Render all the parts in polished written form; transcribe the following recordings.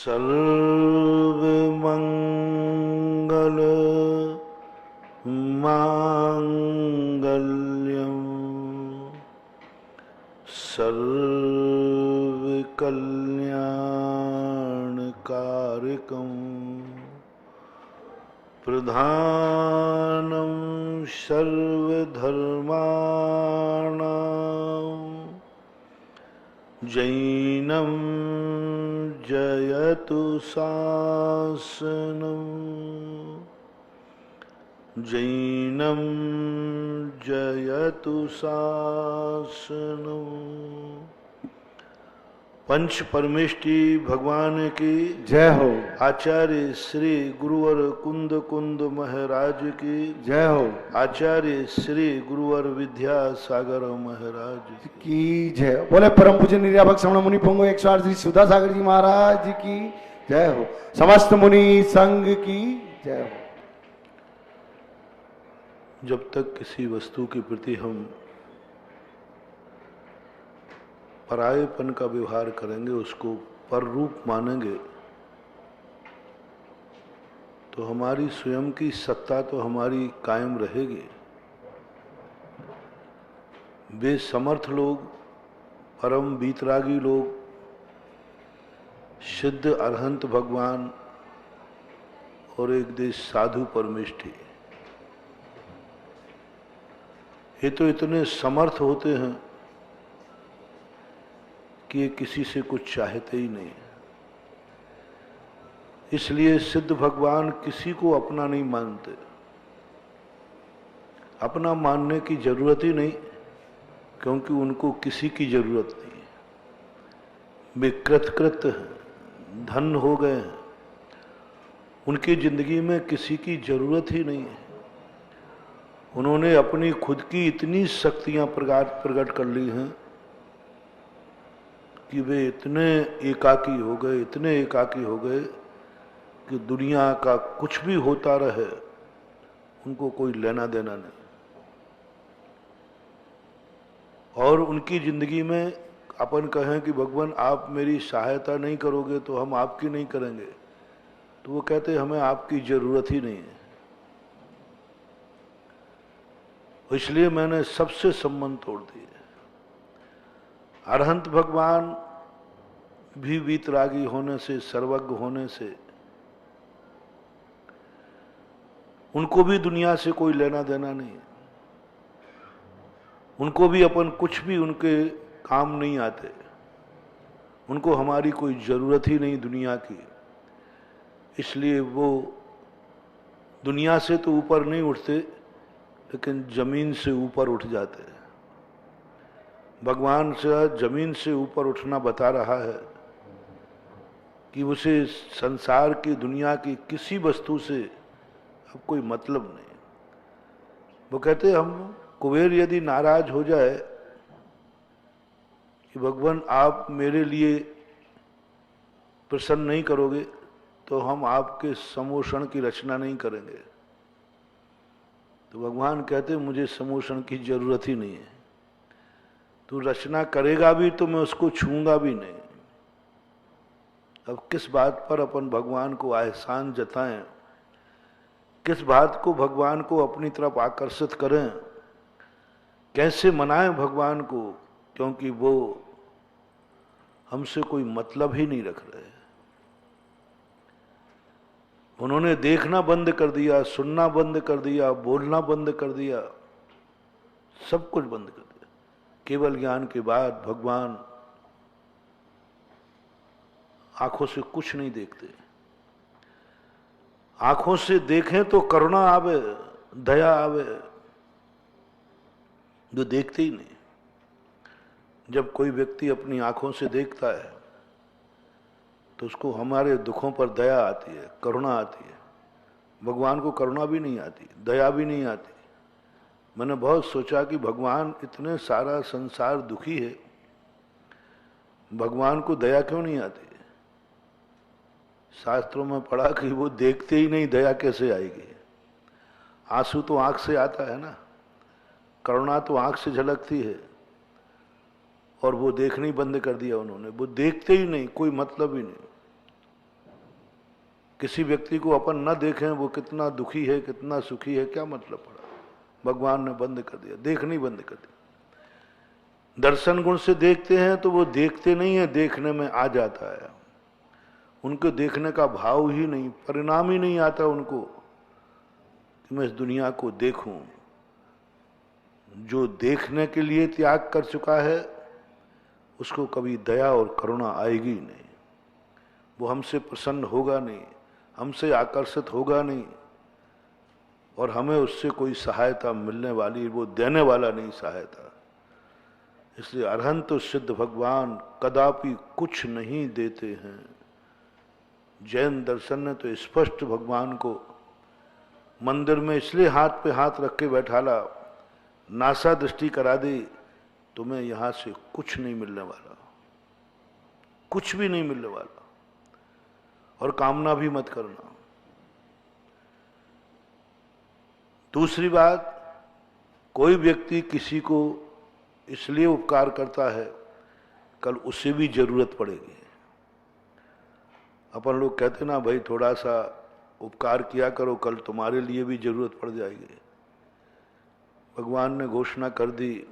सर्वमंगल मांगल्यं सर्वकल्याणकारकं प्रधानं सर्वधर्माणां जैनं जयतु शासनं जैनं जयतु शासनं। पंच परमेष्टि भगवान की जय हो। आचार्य श्री गुरुवर कुंद कुंद महाराज की जय हो। आचार्य श्री गुरुवर विद्यासागर महाराज की जय। बोले परम पूज्य निर्याभक श्रवण मुनि पुंगो 108 श्री सुधा सागर जी महाराज की जय हो। समस्त मुनि संघ की जय हो। जब तक किसी वस्तु के प्रति हम परायेपन का व्यवहार करेंगे, उसको पर रूप मानेंगे, तो हमारी स्वयं की सत्ता तो हमारी कायम रहेगी। वे समर्थ लोग, परम वीतरागी लोग, सिद्ध अरहंत भगवान और एक देश साधु परमेष्ठी, ये तो इतने समर्थ होते हैं कि ये किसी से कुछ चाहते ही नहीं। इसलिए सिद्ध भगवान किसी को अपना नहीं मानते, अपना मानने की जरूरत ही नहीं, क्योंकि उनको किसी की जरूरत नहीं है। वे कृतकृत हैं, धन हो गए हैं, उनकी जिंदगी में किसी की जरूरत ही नहीं है। उन्होंने अपनी खुद की इतनी शक्तियां प्रकट कर ली हैं कि वे इतने एकाकी हो गए, इतने एकाकी हो गए कि दुनिया का कुछ भी होता रहे, उनको कोई लेना देना नहीं। और उनकी जिंदगी में अपन कहें कि भगवान आप मेरी सहायता नहीं करोगे तो हम आपकी नहीं करेंगे, तो वो कहते हमें आपकी जरूरत ही नहीं है। इसलिए मैंने सबसे संबंध तोड़ दिए। अरहंत भगवान भी वीतरागी होने से, सर्वज्ञ होने से, उनको भी दुनिया से कोई लेना देना नहीं है। उनको भी अपन कुछ भी उनके काम नहीं आते, उनको हमारी कोई जरूरत ही नहीं दुनिया की। इसलिए वो दुनिया से तो ऊपर नहीं उठते, लेकिन जमीन से ऊपर उठ जाते हैं। भगवान से जमीन से ऊपर उठना बता रहा है कि उसे संसार की, दुनिया की किसी वस्तु से अब कोई मतलब नहीं। वो कहते हम कुबेर यदि नाराज हो जाए कि भगवान आप मेरे लिए प्रसन्न नहीं करोगे तो हम आपके समोषण की रचना नहीं करेंगे, तो भगवान कहते मुझे समोषण की जरूरत ही नहीं है। तू रचना करेगा भी तो मैं उसको छूंगा भी नहीं। अब किस बात पर अपन भगवान को एहसान जताएं, किस बात को भगवान को अपनी तरफ आकर्षित करें, कैसे मनाएं भगवान को, क्योंकि वो हमसे कोई मतलब ही नहीं रख रहे। उन्होंने देखना बंद कर दिया, सुनना बंद कर दिया, बोलना बंद कर दिया, सब कुछ बंद कर दिया। केवल ज्ञान के बाद भगवान आंखों से कुछ नहीं देखते। आंखों से देखें तो करुणा आवे, दया आवे, जो देखते ही नहीं। जब कोई व्यक्ति अपनी आंखों से देखता है तो उसको हमारे दुखों पर दया आती है, करुणा आती है। भगवान को करुणा भी नहीं आती, दया भी नहीं आती। मैंने बहुत सोचा कि भगवान इतने सारा संसार दुखी है, भगवान को दया क्यों नहीं आती। शास्त्रों में पढ़ा कि वो देखते ही नहीं, दया कैसे आएगी। आंसू तो आंख से आता है ना, करुणा तो आंख से झलकती है, और वो देखना ही बंद कर दिया उन्होंने। वो देखते ही नहीं, कोई मतलब ही नहीं। किसी व्यक्ति को अपन न देखें वो कितना दुखी है कितना सुखी है क्या मतलब पड़ा। भगवान ने बंद कर दिया, देखना ही बंद कर दिया। दर्शन गुण से देखते हैं तो वो देखते नहीं है, देखने में आ जाता है। उनको देखने का भाव ही नहीं, परिणाम ही नहीं आता उनको कि मैं इस दुनिया को देखूं। जो देखने के लिए त्याग कर चुका है उसको कभी दया और करुणा आएगी नहीं। वो हमसे प्रसन्न होगा नहीं, हमसे आकर्षित होगा नहीं, और हमें उससे कोई सहायता मिलने वाली, वो देने वाला नहीं सहायता। इसलिए अरहंत सिद्ध भगवान कदापि कुछ नहीं देते हैं। जैन दर्शन ने तो स्पष्ट भगवान को मंदिर में इसलिए हाथ पे हाथ रख के बैठाला, नासा दृष्टि करा दी, तुम्हें यहां से कुछ नहीं मिलने वाला, कुछ भी नहीं मिलने वाला, और कामना भी मत करना। दूसरी बात, कोई व्यक्ति किसी को इसलिए उपकार करता है, कल उसे भी जरूरत पड़ेगी। अपन लोग कहते ना भाई थोड़ा सा उपकार किया करो, कल तुम्हारे लिए भी जरूरत पड़ जाएगी। भगवान ने घोषणा कर दी,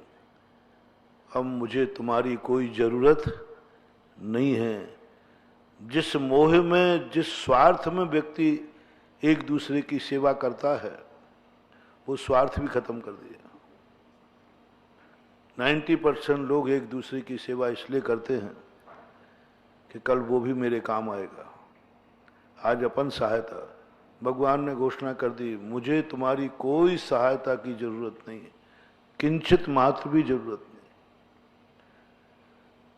अब मुझे तुम्हारी कोई जरूरत नहीं है। जिस मोह में, जिस स्वार्थ में व्यक्ति एक दूसरे की सेवा करता है, वो स्वार्थ भी खत्म कर दिया। 90% लोग एक दूसरे की सेवा इसलिए करते हैं कि कल वो भी मेरे काम आएगा। आज अपन सहायता, भगवान ने घोषणा कर दी, मुझे तुम्हारी कोई सहायता की जरूरत नहीं है, किंचित मात्र भी जरूरत नहीं।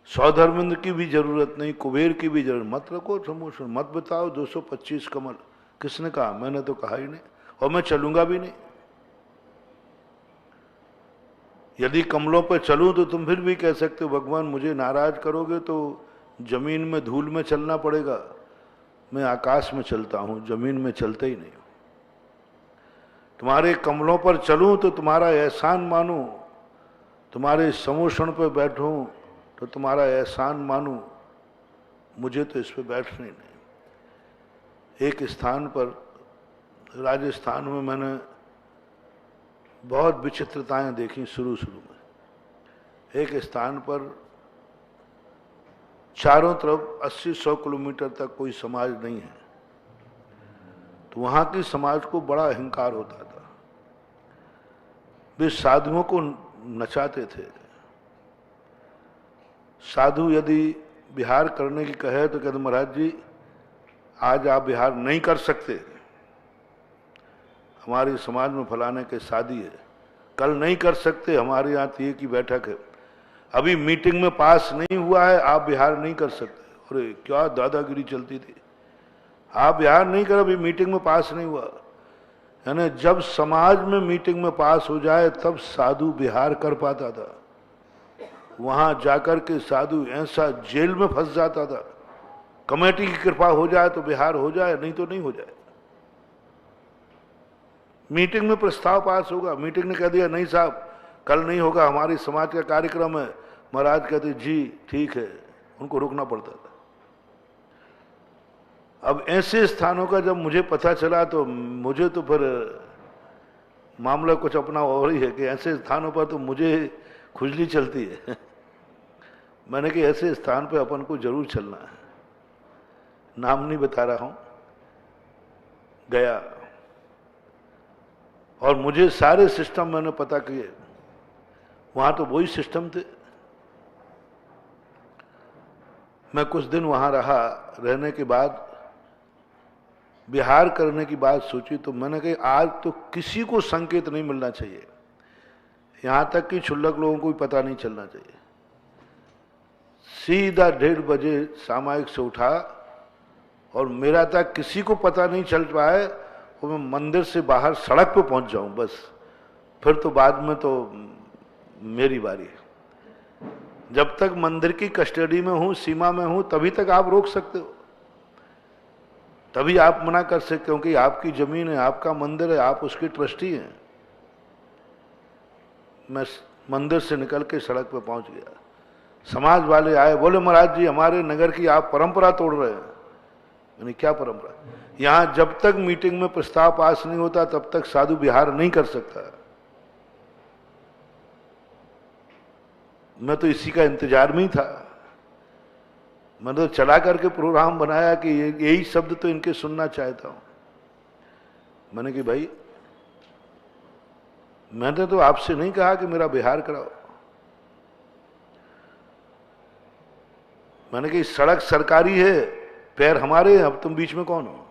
सौधर्मेंद्र की भी जरूरत नहीं, कुबेर की भी जरूरत। मत रखो समोषण, मत बताओ 225 कमल। किसने कहा? मैंने तो कहा ही नहीं, और मैं चलूंगा भी नहीं। यदि कमलों पर चलूं तो तुम फिर भी कह सकते हो भगवान मुझे नाराज करोगे तो जमीन में धूल में चलना पड़ेगा। मैं आकाश में चलता हूं, जमीन में चलते ही नहीं हूं। तुम्हारे कमलों पर चलूं तो तुम्हारा एहसान मानूं, तुम्हारे समोषण पर बैठूं तो तुम्हारा एहसान मानूं, मुझे तो इस पर बैठना ही नहीं। एक स्थान पर राजस्थान में मैंने बहुत विचित्रताएं देखी शुरू में। एक स्थान पर चारों तरफ 80-100 किलोमीटर तक कोई समाज नहीं है, तो वहां की समाज को बड़ा अहंकार होता था। वे साधुओं को नचाते थे। साधु यदि विहार करने की कहे तो कहते महाराज जी आज आप विहार नहीं कर सकते, हमारे समाज में फलाने के शादी है, कल नहीं कर सकते, हमारे यहाँ तीये की बैठक है, अभी मीटिंग में पास नहीं हुआ है, आप विहार नहीं कर सकते। अरे क्या दादागिरी चलती थी, आप विहार नहीं कर, अभी मीटिंग में पास नहीं हुआ। यानी जब समाज में मीटिंग में पास हो जाए तब साधु विहार कर पाता था। वहां जाकर के साधु ऐसा जेल में फंस जाता था, कमेटी की कृपा हो जाए तो विहार हो जाए, नहीं तो नहीं हो जाए। मीटिंग में प्रस्ताव पास होगा, मीटिंग ने कह दिया नहीं साहब कल नहीं होगा, हमारी समाज का कार्यक्रम है। महाराज कहते जी ठीक है, उनको रुकना पड़ता था। अब ऐसे स्थानों का जब मुझे पता चला तो मुझे तो फिर मामला कुछ अपना और ही है कि ऐसे स्थानों पर तो मुझे खुजली चलती है। मैंने कि ऐसे स्थान पे अपन को जरूर चलना है, नाम नहीं बता रहा हूं। गया और मुझे सारे सिस्टम मैंने पता किए, वहां तो वही सिस्टम थे। मैं कुछ दिन वहां रहा, रहने के बाद विहार करने की बात सोची तो मैंने कहा आज तो किसी को संकेत नहीं मिलना चाहिए, यहां तक कि क्षुल्लक लोगों को भी पता नहीं चलना चाहिए। सीधा 1:30 बजे सामायिक से उठा और मेरा तक किसी को पता नहीं चल पाए और मैं मंदिर से बाहर सड़क पे पहुंच जाऊं बस, फिर तो बाद में तो मेरी बारी है। जब तक मंदिर की कस्टडी में हूं, सीमा में हूं, तभी तक आप रोक सकते हो, तभी आप मना कर सकते, क्योंकि आपकी जमीन है, आपका मंदिर है, आप उसके ट्रस्टी हैं। मैं मंदिर से निकल के सड़क पे पहुंच गया। समाज वाले आए, बोले महाराज जी हमारे नगर की आप परंपरा तोड़ रहे हैं। मैंने क्या परंपरा? यहां जब तक मीटिंग में प्रस्ताव पास नहीं होता तब तक साधु विहार नहीं कर सकता। मैं तो इसी का इंतजार में ही था। मैंने तो चला करके प्रोग्राम बनाया कि यही शब्द तो इनके सुनना चाहता हूं। मैंने कि भाई, मैंने तो आपसे नहीं कहा कि मेरा बिहार कराओ। मैंने कि सड़क सरकारी है, पैर हमारे हैं, अब तुम बीच में कौन हो?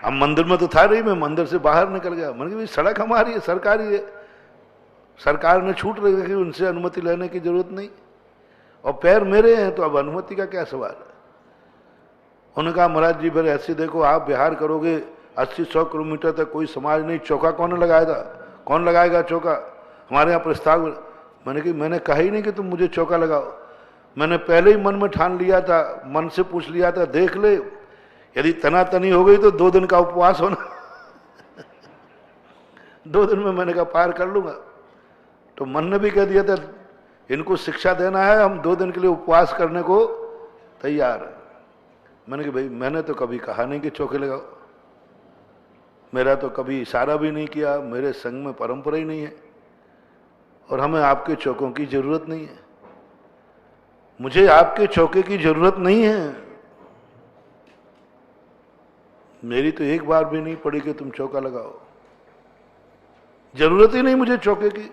अब मंदिर में तो था नहीं, मैं मंदिर से बाहर निकल गया। मैंने कि भाई सड़क हमारी है, सरकारी है, सरकार ने छूट रखी, उनसे अनुमति लेने की जरूरत नहीं, और पैर मेरे हैं, तो अब अनुमति का क्या सवाल है? उन्होंने कहा महाराज जी फिर ऐसे देखो, आप बिहार करोगे 80-100 किलोमीटर तक कोई समाज नहीं, चौका कौन लगाएगा? कौन लगाएगा चौका? हमारे यहाँ प्रस्ताव। मैंने कि मैंने कहा ही नहीं कि तुम मुझे चौका लगाओ। मैंने पहले ही मन में ठान लिया था, मन से पूछ लिया था, देख ले यदि तनातनी हो गई तो 2 दिन का उपवास होना। 2 दिन में मैंने कहा पार कर लूंगा। तो मन ने भी कह दिया था इनको शिक्षा देना है, हम 2 दिन के लिए उपवास करने को तैयार है। मैंने कहा भाई मैंने तो कभी कहा नहीं कि चौके लगाओ, मेरा तो कभी इशारा भी नहीं किया, मेरे संग में परंपरा ही नहीं है, और हमें आपके चौकों की जरूरत नहीं है। मुझे आपके चौके की जरूरत नहीं है। मेरी तो एक बार भी नहीं पड़ी कि तुम चौका लगाओ, जरूरत ही नहीं मुझे चौके की।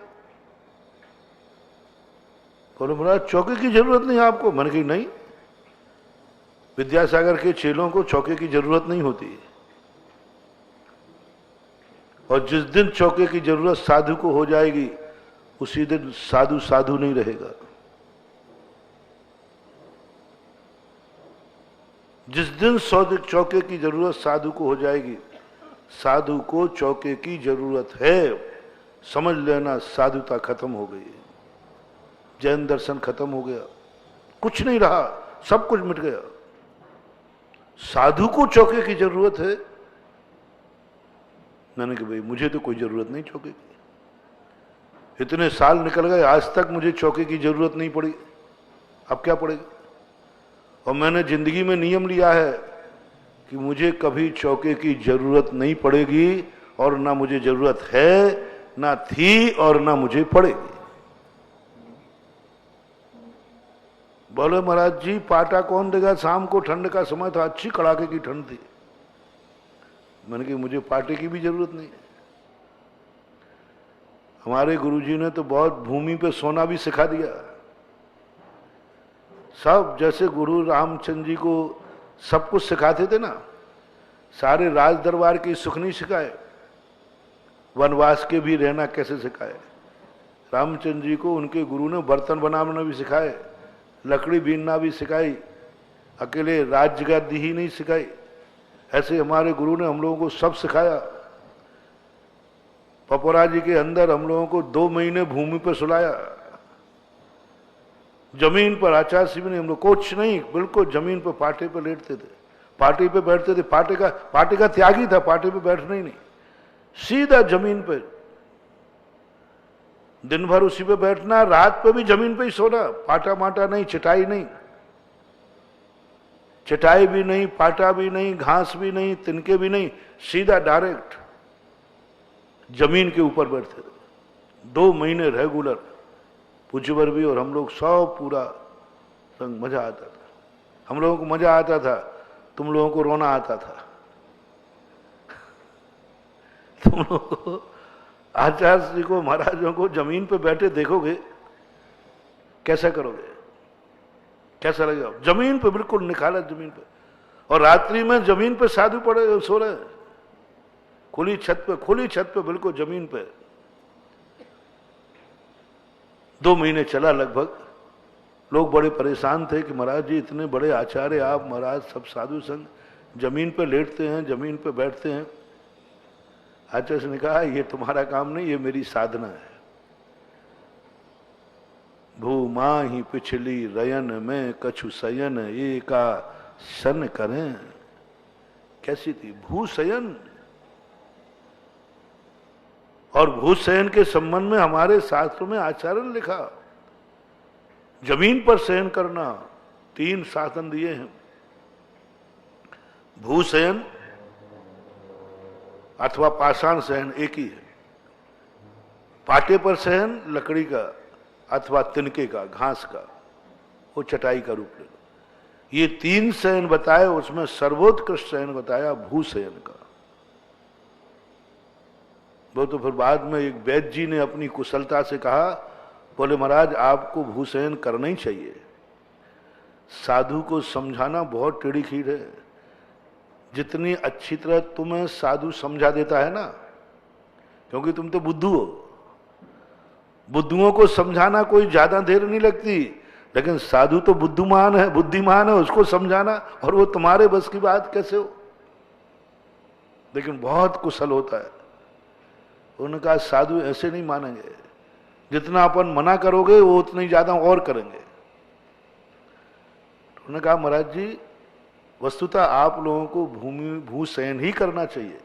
बोले महाराज चौके की जरूरत नहीं आपको? मैंने कही नहीं, विद्यासागर के चेलों को चौके की जरूरत नहीं होती, और जिस दिन चौके की जरूरत साधु को हो जाएगी उसी दिन साधु साधु नहीं रहेगा। जिस दिन चौके की जरूरत साधु को हो जाएगी, साधु को चौके की जरूरत है, समझ लेना साधुता खत्म हो गई, जैन दर्शन खत्म हो गया, कुछ नहीं रहा, सब कुछ मिट गया। साधु को चौके की जरूरत है। मैंने कहा भाई मुझे तो कोई जरूरत नहीं चौके की, इतने साल निकल गए आज तक मुझे चौके की जरूरत नहीं पड़ी, अब क्या पड़ेगी? और मैंने जिंदगी में नियम लिया है कि मुझे कभी चौके की जरूरत नहीं पड़ेगी, और ना मुझे जरूरत है, ना थी, और ना मुझे पड़ेगी। बोले महाराज जी पाटा कौन देगा? शाम को ठंड का समय था, अच्छी कड़ाके की ठंड थी। मैंने कहा मुझे पाटे की भी जरूरत नहीं है। हमारे गुरुजी ने तो बहुत भूमि पे सोना भी सिखा दिया। सब जैसे गुरु रामचंद्र जी को सब कुछ सिखाते थे ना, सारे राज दरबार की सुख नहीं सिखाए, वनवास के भी रहना कैसे सिखाए। रामचंद्र जी को उनके गुरु ने बर्तन बनाना भी सिखाए, लकड़ी बीनना भी सिखाई, अकेले राजगद्दी ही नहीं सिखाई। ऐसे हमारे गुरु ने हम लोगों को सब सिखाया। पपोरा जी के अंदर हम लोगों को 2 महीने भूमि पर सुलाया, जमीन पर, आचार्य शिविर नहीं, हम लोग कुछ नहीं, बिल्कुल जमीन पर पाटे पर लेटते थे, पाटे पे बैठते थे। पाटे का त्यागी था, पाटे पे बैठना ही नहीं, सीधा जमीन पे, दिन भर उसी पे बैठना, रात पे भी जमीन पे ही सोना, पाटा माटा नहीं, चटाई नहीं, चटाई भी नहीं, पाटा भी नहीं, घास भी नहीं, तिनके भी नहीं, सीधा डायरेक्ट जमीन के ऊपर बैठते थे 2 महीने रेगुलर। पूज्यवर भी और हम लोग सब पूरा संग, मजा आता था। हम लोगों को मजा आता था, तुम लोगों को रोना आता था। तुम लोगों को, आचार्य जी को, महाराजों को जमीन पे बैठे देखोगे कैसा करोगे? कैसा लगेगा? जमीन पे बिल्कुल निखालस जमीन पे, और रात्रि में जमीन पे साधु पड़े सो रहे, खुली छत पे बिल्कुल जमीन पे। 2 महीने चला लगभग। लोग बड़े परेशान थे कि महाराज जी इतने बड़े आचार्य आप, महाराज सब साधु संग जमीन पे लेटते हैं, जमीन पे बैठते हैं। आचार्य ने कहा ये तुम्हारा काम नहीं, ये मेरी साधना है। भूमा ही पिछली रयन में कछु सयन एका सन करें। कैसी थी भूसयन? और भूशयन के संबंध में हमारे शास्त्रों में आचार्य ने लिखा, जमीन पर शयन करना, 3 साधन दिए हैं, भूशयन अथवा पाषाण शयन एक ही है, पाटे पर शयन लकड़ी का अथवा तिनके का, घास का, वो चटाई का रूप ले लो। ये 3 शयन बताए, उसमें सर्वोत्कृष्ट शयन बताया भूशयन का। वो तो फिर बाद में एक वैद्य जी ने अपनी कुशलता से कहा, बोले महाराज आपको भूशयन करना ही चाहिए, साधु को समझाना बहुत टेढ़ी खीर है। जितनी अच्छी तरह तुम्हें साधु समझा देता है ना, क्योंकि तुम तो बुद्धू हो, बुद्धुओं को समझाना कोई ज्यादा देर नहीं लगती, लेकिन साधु तो बुद्धिमान है, बुद्धिमान है, उसको समझाना, और वो तुम्हारे बस की बात कैसे हो। लेकिन बहुत कुशल होता है। उन्होंने कहा साधु ऐसे नहीं मानेंगे, जितना अपन मना करोगे वो उतना ही ज्यादा और करेंगे। उन्होंने कहा महाराज जी वस्तुतः आप लोगों को भूशयन ही करना चाहिए।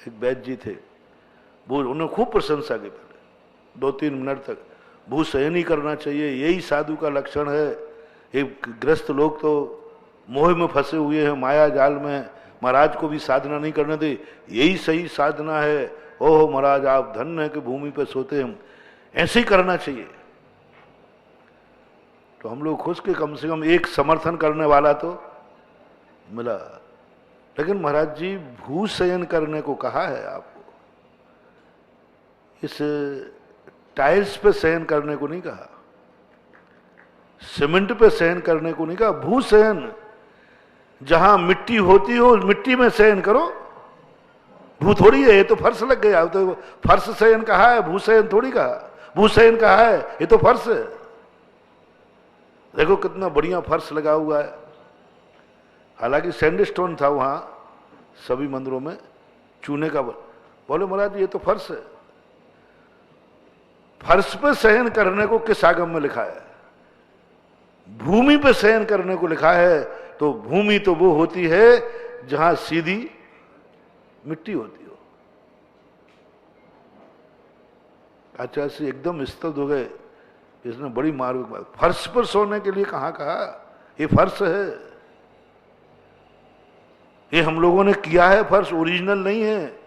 एक वैद्य जी थे, वो उन्होंने खूब प्रशंसा की, पहले 2-3 मिनट तक भूशयन ही करना चाहिए, यही साधु का लक्षण है। एक ग्रस्त लोग तो मोह में फंसे हुए हैं, माया जाल में, महाराज को भी साधना नहीं करने दे, यही सही साधना है। ओह महाराज आप धन्य है कि भूमि पर सोते हम, ऐसे ही करना चाहिए। तो हम लोग खुश के कम से कम एक समर्थन करने वाला तो मिला। लेकिन महाराज जी भूशयन करने को कहा है आपको, इस टाइल्स पे शयन करने को नहीं कहा, सीमेंट पे शयन करने को नहीं कहा। भूशयन जहां मिट्टी होती हो मिट्टी में शयन करो। भू थोड़ी है, ये तो फर्श लग गया, तो फर्श शयन कहा है, भूशयन थोड़ी कहा। भूशयन कहा है, ये तो फर्श है। देखो कितना बढ़िया फर्श लगा हुआ है, हालांकि सैंडस्टोन था वहां सभी मंदिरों में, चूने का। बोले महाराज ये तो फर्श है। फर्श पे शयन करने को किस आगम में लिखा है? भूमि पे शयन करने को लिखा है। तो भूमि तो वो होती है जहां सीधी मिट्टी होती हो। आचार्य से एकदम स्तब्ध हो गए, इसने बड़ी मार्ग बात। फर्श पर सोने के लिए कहां कहा? ये फर्श है, ये हम लोगों ने किया है, फर्श ओरिजिनल नहीं है।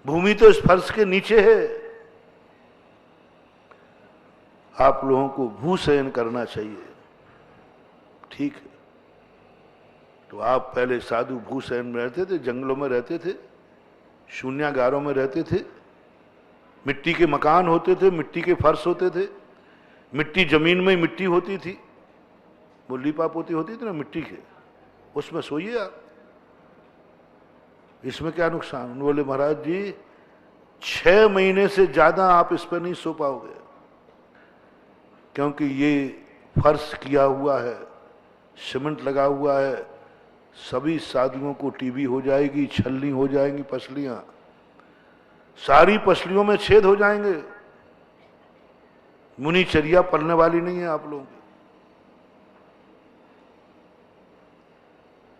भूमि तो इस फर्श के नीचे है। आप लोगों को भूशयन करना चाहिए, ठीक है। तो आप पहले साधु भूशयन में रहते थे, जंगलों में रहते थे, शून्यागारों में रहते थे, मिट्टी के मकान होते थे, मिट्टी के फर्श होते थे, मिट्टी जमीन में मिट्टी होती थी, वो लीपा पोती होती थी ना मिट्टी के, उसमें सोइए आप, इसमें क्या नुकसान? बोले महाराज जी 6 महीने से ज्यादा आप इस पर नहीं सो पाओगे, क्योंकि ये फर्श किया हुआ है, सीमेंट लगा हुआ है। सभी साधुओं को टीबी हो जाएगी, छलनी हो जाएंगी, पसलियां, सारी पसलियों में छेद हो जाएंगे। मुनिचर्या पलने वाली नहीं है आप लोगों की।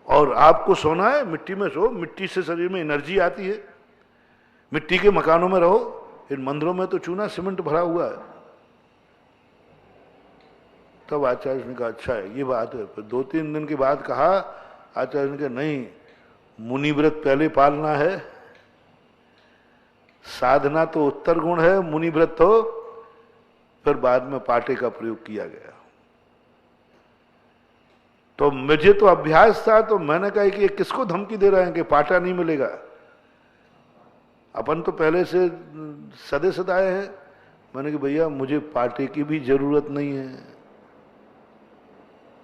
और आपको सोना है, मिट्टी में सो, मिट्टी से शरीर में एनर्जी आती है। मिट्टी के मकानों में रहो, इन मंदिरों में तो चूना सीमेंट भरा हुआ है। तब आचार्य ने कहा अच्छा है, ये बात है। फिर 2-3 दिन के बाद कहा आचार्य ने कहा नहीं, मुनिव्रत पहले पालना है, साधना तो उत्तर गुण है, मुनिव्रत तो फिर बाद में पाटे का प्रयोग किया गया। तो मुझे तो अभ्यास था, तो मैंने कहा कि ये किसको धमकी दे रहे हैं कि पाटा नहीं मिलेगा? अपन तो पहले से सदे सदाए हैं। मैंने कहा भैया मुझे पाटे की भी जरूरत नहीं है,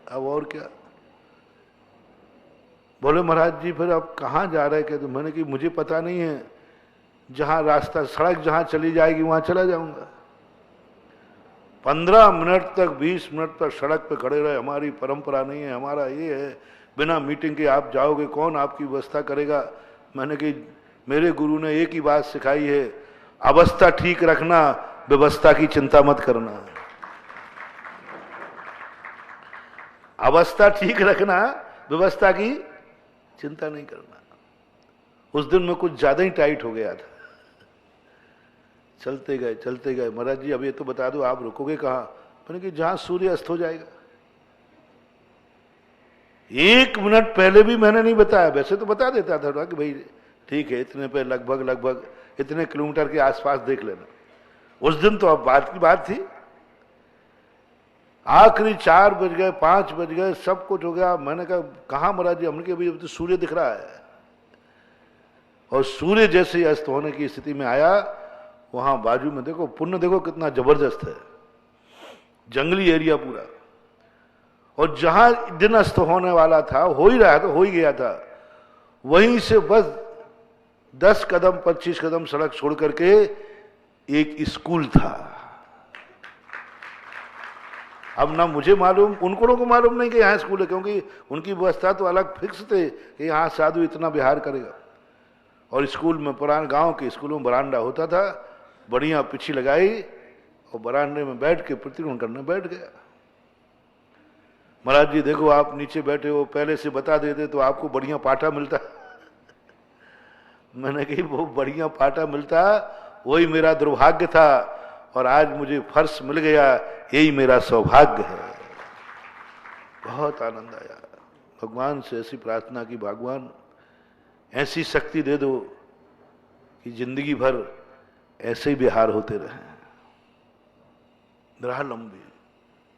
अब और क्या? बोले महाराज जी फिर आप कहाँ जा रहे हैं? तो मैंने कहा मुझे पता नहीं है, जहां रास्ता सड़क जहां चली जाएगी वहां चला जाऊंगा। 15 मिनट तक 20 मिनट तक सड़क पे खड़े रहे, हमारी परंपरा नहीं है, हमारा ये है, बिना मीटिंग के आप जाओगे, कौन आपकी व्यवस्था करेगा? मैंने कहा मेरे गुरु ने एक ही बात सिखाई है, अवस्था ठीक रखना, व्यवस्था की चिंता मत करना। अवस्था ठीक रखना, व्यवस्था की चिंता नहीं करना। उस दिन मैं कुछ ज्यादा ही टाइट हो गया था। चलते गए। महाराज जी अब ये तो बता दो आप रुकोगे कहाँ? मैंने कि जहां सूर्य अस्त हो जाएगा। 1 मिनट पहले भी मैंने नहीं बताया, वैसे तो बता देता था कि भाई ठीक है इतने पे लगभग इतने किलोमीटर के आसपास देख लेना। उस दिन तो अब बात की बात थी, आखिरी 4 बज गए, 5 बज गए, सब कुछ हो गया। मैंने कहा कहाँ महाराज जी, हमने कहा अभी तो सूर्य दिख रहा है। और सूर्य जैसे अस्त होने की स्थिति में आया, वहां बाजू में देखो पुण्य देखो कितना जबरदस्त है, जंगली एरिया पूरा। और जहां दिन अस्त होने वाला था, हो ही रहा था, हो ही गया था, वहीं से बस 10 कदम 25 कदम सड़क छोड़ करके एक स्कूल था। अब ना मुझे मालूम, उनको को मालूम नहीं कि यहाँ स्कूल है, क्योंकि उनकी व्यवस्था तो अलग फिक्स थे कि यहाँ साधु इतना विहार करेगा। और स्कूल में, पुराने गांव के स्कूलों में बरांडा होता था, बढ़िया पिछी लगाई और बरांडे में बैठ के प्रतिक्रमण करने बैठ गया। महाराज जी देखो आप नीचे बैठे हो, पहले से बता देते तो आपको बढ़िया पाटा मिलता। मैंने कही वो बढ़िया पाटा मिलता, वही मेरा दुर्भाग्य था, और आज मुझे फर्श मिल गया, यही मेरा सौभाग्य है। बहुत आनंद आया। भगवान से ऐसी प्रार्थना की, भगवान ऐसी शक्ति दे दो कि जिंदगी भर ऐसे ही विहार होते रहे,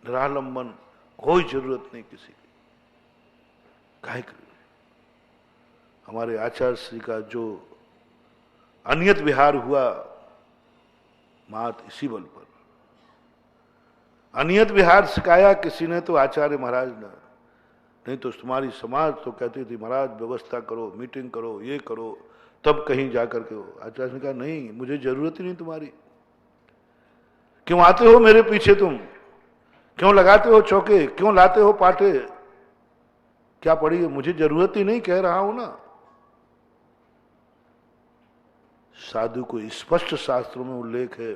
निरालंबन, कोई जरूरत नहीं किसी की। काहे करें? हमारे आचार्य श्री का जो अनियत विहार हुआ, मात इसी बल पर अनियत विहार सिखाया किसी ने तो आचार्य महाराज ने, नहीं तो तुम्हारी समाज तो कहती थी महाराज व्यवस्था करो, मीटिंग करो, ये करो, तब कहीं जाकर के हो। आचार्य ने कहा नहीं, मुझे जरूरत ही नहीं तुम्हारी। क्यों आते हो मेरे पीछे तुम? क्यों लगाते हो चौके? क्यों लाते हो पाटे? क्या पड़ी है? मुझे जरूरत ही नहीं, कह रहा हूं ना। साधु को स्पष्ट शास्त्रों में उल्लेख है,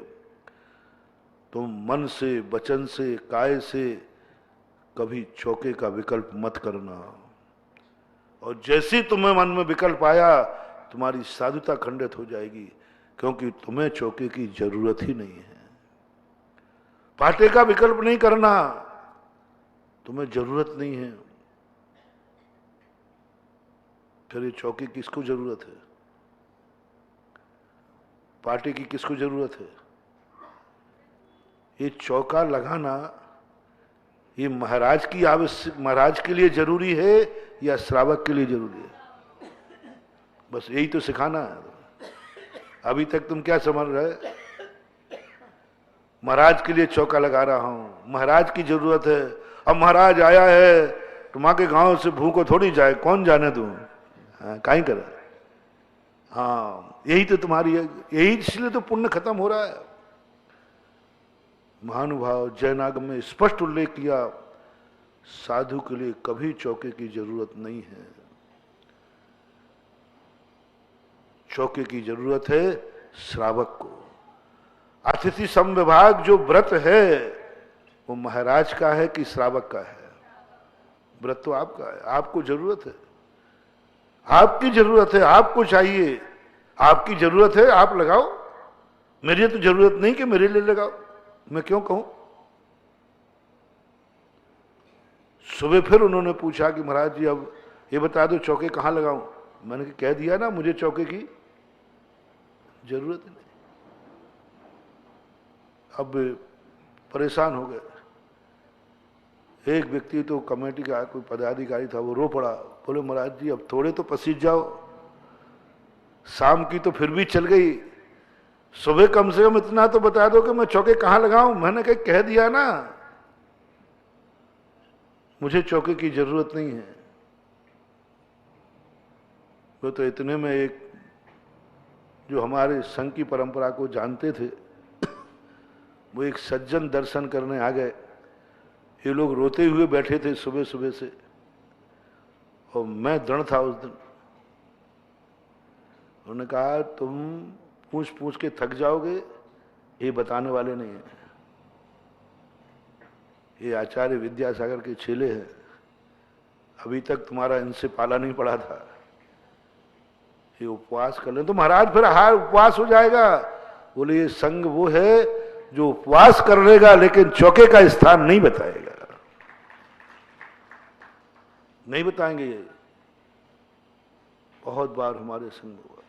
तुम मन से, वचन से, काय से कभी चौके का विकल्प मत करना। और जैसे तुम्हें मन में विकल्प आया, तुम्हारी साधुता खंडित हो जाएगी, क्योंकि तुम्हें चौके की जरूरत ही नहीं है। पाटे का विकल्प नहीं करना, तुम्हें जरूरत नहीं है। फिर ये चौके किसको जरूरत है? पाटे की किसको जरूरत है? ये चौका लगाना ये महाराज की आवश्यक, महाराज के लिए जरूरी है या श्रावक के लिए जरूरी है? बस यही तो सिखाना है। अभी तक तुम क्या समझ रहे? महाराज के लिए चौका लगा रहा हूं, महाराज की जरूरत है। अब महाराज आया है, तुम्हारे गांव से भूखो थोड़ी जाए, कौन जाने तू? काहे करे? हाँ, यही तो तुम्हारी है, यही इसलिए तो पुण्य खत्म हो रहा है। महानुभाव जैनागम में स्पष्ट उल्लेख किया, साधु के लिए कभी चौके की जरूरत नहीं है। चौके की जरूरत है श्रावक को। अतिथि समविभाग जो व्रत है, वो महाराज का है कि श्रावक का है? व्रत तो आपका है, आपको जरूरत है, आपकी जरूरत है, आपको चाहिए, आपकी जरूरत है, आप लगाओ। मेरी तो जरूरत नहीं कि मेरे लिए लगाओ, मैं क्यों कहूं? सुबह फिर उन्होंने पूछा कि महाराज जी अब ये बता दो चौके कहां लगाऊं। मैंने कह दिया ना, मुझे चौके की जरूरत नहीं। अब परेशान हो गए। एक व्यक्ति तो कमेटी का कोई पदाधिकारी था, वो रो पड़ा, बोले महाराज जी अब थोड़े तो पसीज जाओ, शाम की तो फिर भी चल गई, सुबह कम से कम इतना तो बता दो कि मैं चौके कहां लगाऊं। मैंने कह दिया ना, मुझे चौके की जरूरत नहीं है। वो तो इतने में एक जो हमारे संघ की परंपरा को जानते थे, वो एक सज्जन दर्शन करने आ गए। ये लोग रोते हुए बैठे थे सुबह सुबह से, और मैं दृढ़ था उस दिन। उन्होंने कहा तुम पूछ पूछ के थक जाओगे, ये बताने वाले नहीं है। ये आचार्य विद्यासागर के चेले हैं, अभी तक तुम्हारा इनसे पाला नहीं पड़ा था। ये उपवास कर ले तो महाराज फिर हार उपवास हो जाएगा। बोले ये संघ वो है जो उपवास कर लेगा, लेकिन चौके का स्थान नहीं बताएगा। नहीं बताएंगे ये। बहुत बार हमारे संग हुआ,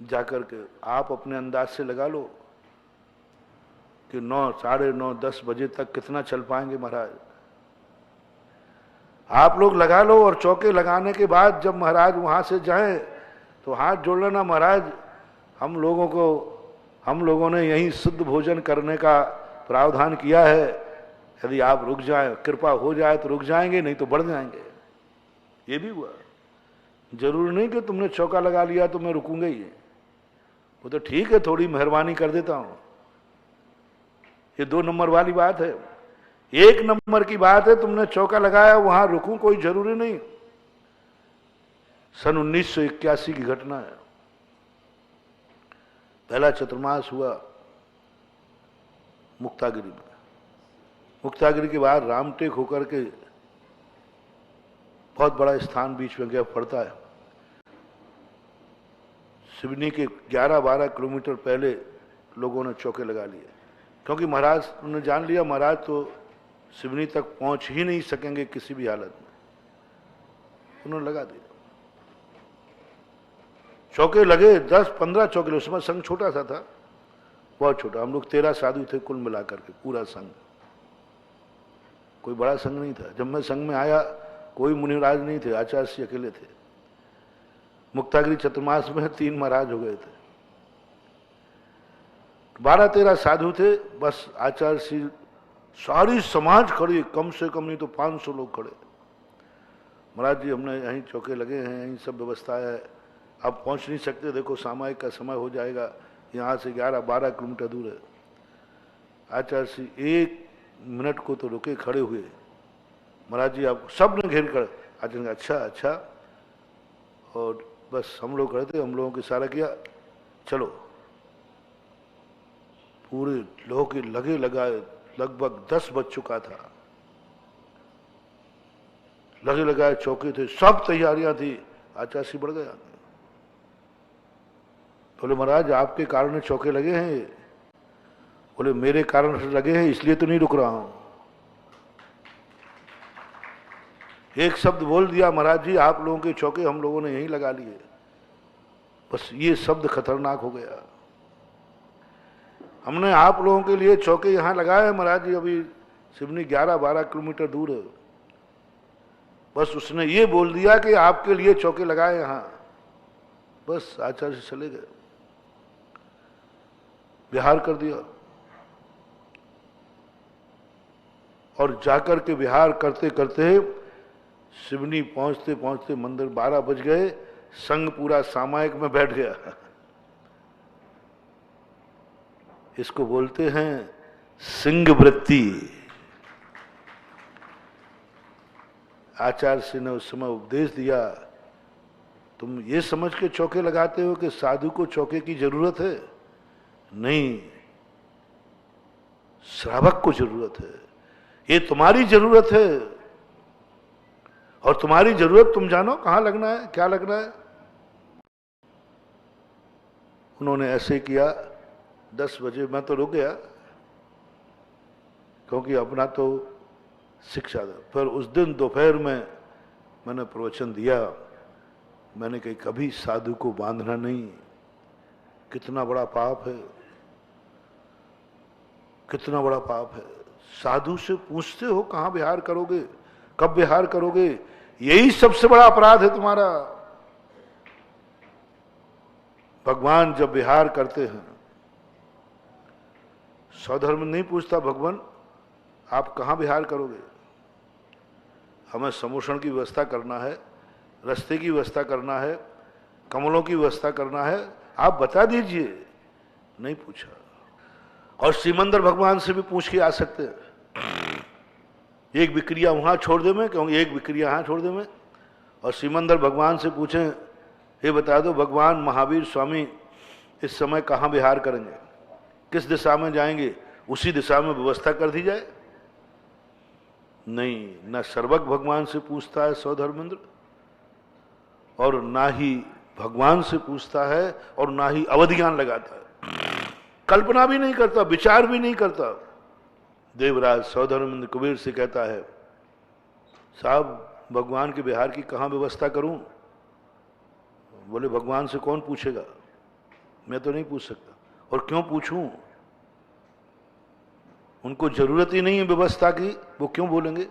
जाकर के आप अपने अंदाज से लगा लो कि 9, साढ़े 9, 10 बजे तक कितना चल पाएंगे महाराज। आप लोग लगा लो, और चौके लगाने के बाद जब महाराज वहां से जाएं तो हाथ जोड़ लेना, महाराज हम लोगों ने यहीं शुद्ध भोजन करने का प्रावधान किया है, यदि आप रुक जाएं, कृपा हो जाए तो रुक जाएंगे, नहीं तो बढ़ जाएंगे। ये भी हुआ। जरूरी नहीं कि तुमने चौका लगा लिया तो मैं रुकूंगा ही, वो तो ठीक है, थोड़ी मेहरबानी कर देता हूं। ये 2 नंबर वाली बात है। 1 नंबर की बात है, तुमने चौका लगाया, वहां रुकूं कोई जरूरी नहीं। सन 1981 की घटना है। पहला चतुर्मास हुआ मुक्तागिरी में। मुक्तागिरी के बाद रामटेक होकर के बहुत बड़ा स्थान बीच में गया पड़ता है। सिवनी के 11-12 किलोमीटर पहले लोगों ने चौके लगा लिए, क्योंकि महाराज उन्होंने जान लिया महाराज तो सिवनी तक पहुंच ही नहीं सकेंगे किसी भी हालत में। उन्होंने लगा दिया चौके, लगे 10-15 चौके। उस समय संघ छोटा सा था, बहुत छोटा। हम लोग 13 साधु थे कुल मिलाकर के, पूरा संघ, कोई बड़ा संघ नहीं था। जब मैं संघ में आया कोई मुनिराज नहीं थे, आचार्य सिंह अकेले थे। मुक्तागिरी चतुर्मास में 3 महाराज हो गए थे, 12-13 साधु थे बस। आचार्य सिंह, सारी समाज खड़ी, कम से कम नहीं तो 500 लोग खड़े। महाराज जी हमने यहीं चौके लगे हैं, यहीं सब व्यवस्था है, आप पहुंच नहीं सकते, देखो सामायिक का समय हो जाएगा, यहाँ से 11-12 किलोमीटर दूर है। आचार्य सिंह 1 मिनट को तो रुके, खड़े हुए। महाराज जी आप, सब ने घेर कर, आचार्य ने अच्छा, और बस हम लोग खड़े थे, हम लोगों को इशारा किया चलो। पूरे लोग के लगे लगाए, लगभग 10 बज चुका था, लगे लगाए चौके थे, सब तैयारियां थी। आचार्य सिंह बढ़ गया, बोले महाराज आपके कारण चौके लगे हैं। बोले मेरे कारण से लगे हैं, इसलिए तो नहीं रुक रहा हूं। एक शब्द बोल दिया, महाराज जी आप लोगों के चौके हम लोगों ने यहीं लगा लिए। बस ये शब्द खतरनाक हो गया। हमने आप लोगों के लिए चौके यहां लगाए महाराज जी, अभी सिवनी 11-12 किलोमीटर दूर है। बस उसने ये बोल दिया कि आपके लिए चौके लगाए यहां, बस आचार्य से चले गए, विहार कर दिया। और जाकर के विहार करते करते सिवनी पहुंचते पहुंचते मंदिर 12 बज गए। संघ पूरा सामायिक में बैठ गया। इसको बोलते हैं सिंह वृत्ति। आचार्य सिंह ने उस समय उपदेश दिया, तुम ये समझ के चौके लगाते हो कि साधु को चौके की जरूरत है? नहीं, श्रावक को जरूरत है, ये तुम्हारी जरूरत है। और तुम्हारी जरूरत तुम जानो कहां लगना है, क्या लगना है। उन्होंने ऐसे किया। 10 बजे मैं तो रुक गया, क्योंकि अपना तो शिक्षा था। फिर उस दिन दोपहर में मैंने प्रवचन दिया। मैंने कही कभी साधु को बांधना नहीं, कितना बड़ा पाप है, कितना बड़ा पाप है। साधु से पूछते हो कहां विहार करोगे, कब विहार करोगे, यही सबसे बड़ा अपराध है तुम्हारा। भगवान जब विहार करते हैं, स्वधर्म नहीं पूछता भगवान आप कहां विहार करोगे। हमें समोषण की व्यवस्था करना है, रास्ते की व्यवस्था करना है, कमलों की व्यवस्था करना है, आप बता दीजिए। नहीं पूछा। और सिमंदर भगवान से भी पूछ के आ सकते हैं, एक विक्रिया वहां छोड़ दे मैं, क्योंकि एक विक्रिया यहां छोड़ दे मैं। और सिमंदर भगवान से पूछें, ये बता दो भगवान महावीर स्वामी इस समय कहां विहार करेंगे, किस दिशा में जाएंगे, उसी दिशा में व्यवस्था कर दी जाए। नहीं, न सर्वक भगवान से पूछता है सौधर्मेंद्र, और ना ही भगवान से पूछता है, और ना ही अवधियान लगाता है, कल्पना भी नहीं करता, विचार भी नहीं करता। देवराज सौधर्मेंद्र कुबेर से कहता है, साहब भगवान के बिहार की कहाँ व्यवस्था करूं? बोले भगवान से कौन पूछेगा, मैं तो नहीं पूछ सकता। और क्यों पूछूं? उनको जरूरत ही नहीं है व्यवस्था की, वो क्यों बोलेंगे?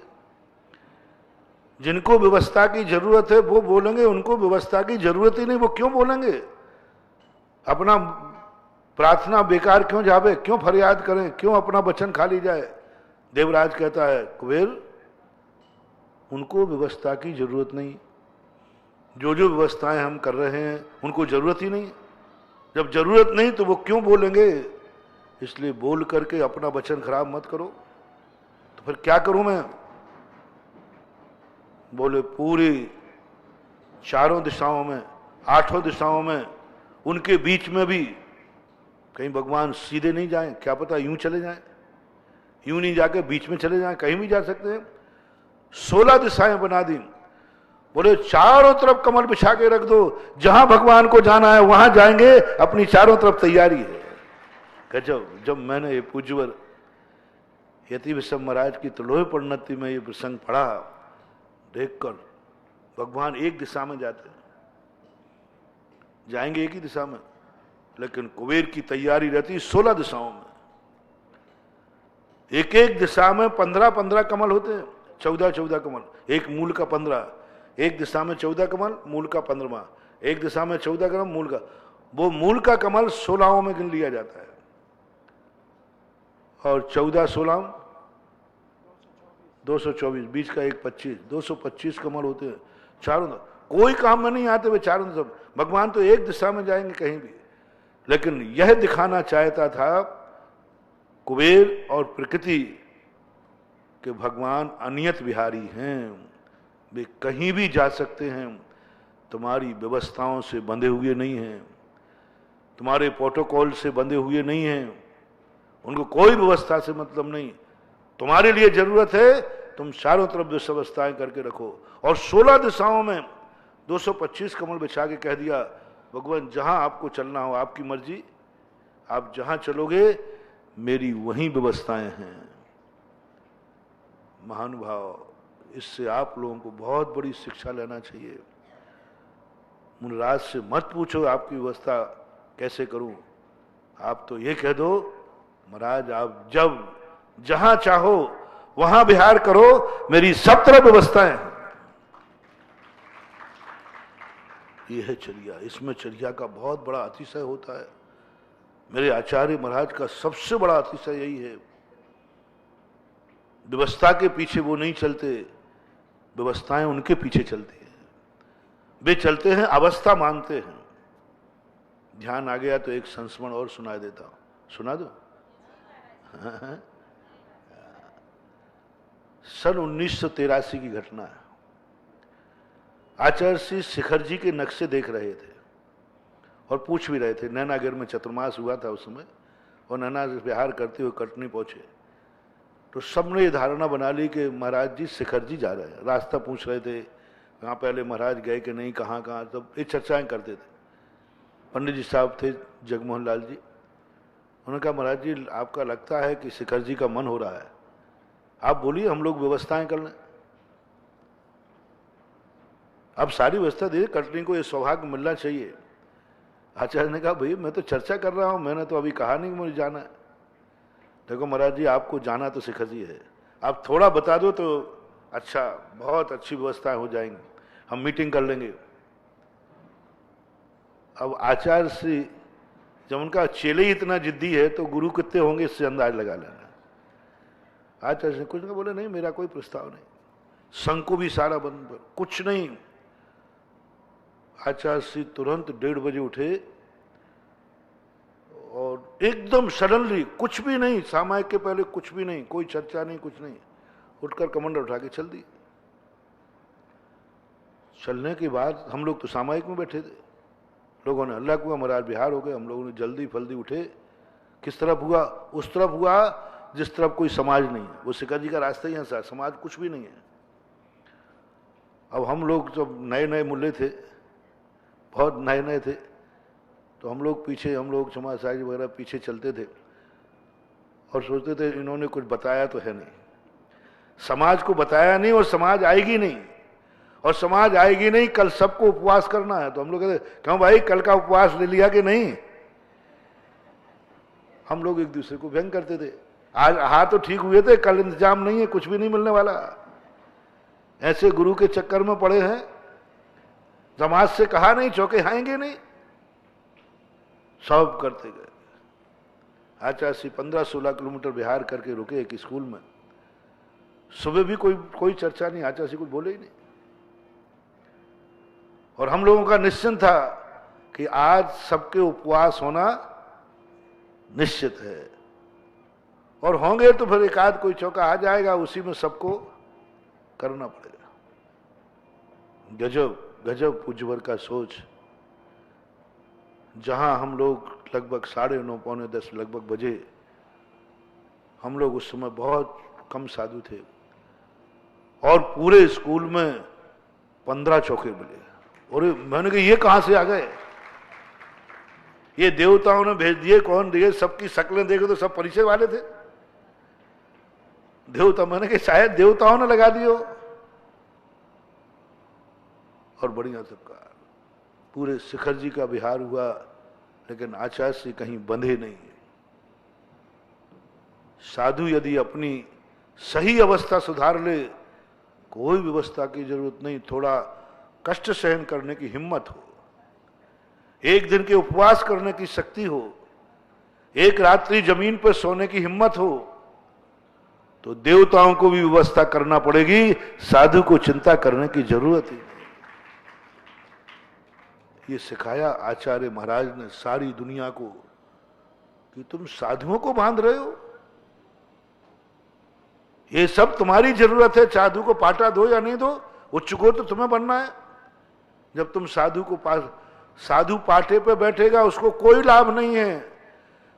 जिनको व्यवस्था की जरूरत है वो बोलेंगे, उनको व्यवस्था की जरूरत ही नहीं, वो क्यों बोलेंगे? अपना प्रार्थना बेकार क्यों जावे, क्यों फरियाद करें, क्यों अपना वचन खाली जाए? देवराज कहता है कुबेर, उनको व्यवस्था की जरूरत नहीं, जो जो व्यवस्थाएं हम कर रहे हैं उनको जरूरत ही नहीं। जब जरूरत नहीं तो वो क्यों बोलेंगे? इसलिए बोल करके अपना वचन खराब मत करो। तो फिर क्या करूं मैं? बोले पूरी चारों दिशाओं में, आठों दिशाओं में, उनके बीच में भी कहीं भगवान सीधे नहीं जाएं, क्या पता यूं चले जाएं, यूं नहीं जाके बीच में चले जाएं, कहीं भी जा सकते हैं। 16 दिशाएं बना दी। बोले चारों तरफ कमल बिछा के रख दो, जहां भगवान को जाना है वहां जाएंगे, अपनी चारों तरफ तैयारी है। गजब। जब मैंने ये पूज्यवर यति विषम महाराज की त्रिलोह परिणति में ये प्रसंग पढ़ा, देखकर भगवान एक दिशा में जाते हैं, जाएंगे एक ही दिशा में, लेकिन कुबेर की तैयारी रहती 16 दिशाओं में। एक एक दिशा में 15-15 कमल होते हैं, 14-14 कमल, एक मूल का 15, एक दिशा में 14 कमल, मूल का 15वां, एक दिशा में 14 कमल, मूल का, वो मूल का कमल 16 में गिन लिया जाता है, और 14-16 224, बीच का एक 25, 225 कमल होते हैं चारों। कोई काम में नहीं आते वे चारों सब। भगवान तो एक दिशा में जाएंगे कहीं भी, लेकिन यह दिखाना चाहता था कुबेर और प्रकृति कि भगवान अनियत विहारी हैं, वे कहीं भी जा सकते हैं, तुम्हारी व्यवस्थाओं से बंधे हुए नहीं हैं, तुम्हारे प्रोटोकॉल से बंधे हुए नहीं हैं, उनको कोई व्यवस्था से मतलब नहीं। तुम्हारे लिए जरूरत है तुम चारों तरफ जो व्यवस्थाएं करके रखो। और 16 दिशाओं में 225 कमल बिछा के कह दिया, भगवान जहां आपको चलना हो आपकी मर्जी, आप जहां चलोगे मेरी वहीं व्यवस्थाएं हैं। महानुभाव, इससे आप लोगों को बहुत बड़ी शिक्षा लेना चाहिए। मुनिराज से मत पूछो आपकी व्यवस्था कैसे करूं, आप तो ये कह दो महाराज आप जब जहां चाहो वहां विहार करो, मेरी सब तरह व्यवस्थाएं हैं। यह है चर्या। इसमें चर्या का बहुत बड़ा अतिशय होता है। मेरे आचार्य महाराज का सबसे बड़ा अतिशय यही है, व्यवस्था के पीछे वो नहीं चलते, व्यवस्थाएं उनके पीछे चलती हैं। वे चलते हैं, अवस्था मानते हैं। ध्यान आ गया तो एक संस्मरण और सुना देता हूं, सुना दो। सन 1983 की घटना है। आचार्य श्री शिखर जी के नक्शे देख रहे थे और पूछ भी रहे थे। नैनागिर में चतुर्मास हुआ था उस समय, और नैना विहार करते हुए कटनी पहुंचे तो सबने ये धारणा बना ली कि महाराज जी शिखर जी जा रहे हैं। रास्ता पूछ रहे थे, कहाँ पहले महाराज गए कि नहीं, कहाँ कहाँ, सब ये चर्चाएं करते थे। पंडित जी साहब थे जगमोहन लाल जी, उन्होंने कहा महाराज जी आपका लगता है कि शिखर जी का मन हो रहा है, आप बोलिए हम लोग व्यवस्थाएं कर लें। अब सारी व्यवस्था दे, कटनी को ये सौभाग्य मिलना चाहिए। आचार्य ने कहा भाई मैं तो चर्चा कर रहा हूं, मैंने तो अभी कहा नहीं कि मुझे जाना है। देखो महाराज जी आपको जाना तो शिखर जी है, आप थोड़ा बता दो तो अच्छा, बहुत अच्छी व्यवस्थाएं हो जाएंगी, हम मीटिंग कर लेंगे। अब आचार्य श्री जब उनका चेले ही इतना जिद्दी है तो गुरु कितने होंगे इससे अंदाज लगा लेना। आचार्य ने कुछ नहीं बोले, नहीं मेरा कोई प्रस्ताव नहीं, संघ को भी सारा बंद, कुछ नहीं। आचार्य श्री तुरंत 1:30 बजे उठे और एकदम सडनली, कुछ भी नहीं, सामायिक के पहले कुछ भी नहीं, कोई चर्चा नहीं, कुछ नहीं, उठकर कमंडल उठा के चल दी। चलने के बाद हम लोग तो सामायिक में बैठे थे, लोगों ने हल्ला किया, महाराज बिहार हो गए। हम लोगों ने जल्दी फल्दी उठे, किस तरफ हुआ? उस तरफ हुआ जिस तरफ कोई समाज नहीं है, वो शिखर जी का रास्ता ही है, समाज कुछ भी नहीं है। अब हम लोग जब नए नए मुल्ले थे, बहुत नए नए थे, तो हम लोग पीछे, हम लोग समाज साहब वगैरह पीछे चलते थे और सोचते थे इन्होंने कुछ बताया तो है नहीं। समाज को बताया नहीं और समाज आएगी नहीं, और समाज आएगी नहीं। कल सबको उपवास करना है तो हम लोग कहते क्यों भाई कल का उपवास ले लिया कि नहीं। हम लोग एक दूसरे को व्यंग करते थे, आज हाथ तो ठीक हुए थे, कल इंतजाम नहीं है, कुछ भी नहीं मिलने वाला। ऐसे गुरु के चक्कर में पड़े हैं, समाज से कहा नहीं चौके खाएंगे नहीं, सब करते गए। आचार्य 15-16 किलोमीटर बिहार करके रुके एक स्कूल में, सुबह भी कोई चर्चा नहीं, आचार्य कुछ बोले ही नहीं। और हम लोगों का निश्चित था कि आज सबके उपवास होना निश्चित है, और होंगे तो फिर एक आध कोई चौका आ जाएगा, उसी में सबको करना पड़ेगा। गजब गजब पूज्यवर का सोच। जहां हम लोग लगभग 9:30 पौने 10 लगभग बजे, हम लोग उस समय बहुत कम साधु थे, और पूरे स्कूल में 15 चौके मिले। और मैंने कहा ये कहां से आ गए, ये देवताओं ने भेज दिए, कौन दिए? सबकी शक्लें देखे तो सब परिचय वाले थे देवता। मैंने कहा शायद देवताओं ने लगा दियो। और बढ़िया सबका पूरे शिखर जी का विहार हुआ, लेकिन आचार्य से कहीं बंधे नहीं। साधु यदि अपनी सही अवस्था सुधार ले, कोई व्यवस्था की जरूरत नहीं, थोड़ा कष्ट सहन करने की हिम्मत हो, एक दिन के उपवास करने की शक्ति हो, एक रात्रि जमीन पर सोने की हिम्मत हो, तो देवताओं को भी व्यवस्था करना पड़ेगी, साधु को चिंता करने की जरूरत ही नहीं। ये सिखाया आचार्य महाराज ने सारी दुनिया को कि तुम साधुओं को बांध रहे हो, ये सब तुम्हारी जरूरत है। साधु को पाटा दो या नहीं दो, उच्च को तो तुम्हें बनना है। जब तुम साधु पाटे पे बैठेगा उसको कोई लाभ नहीं है,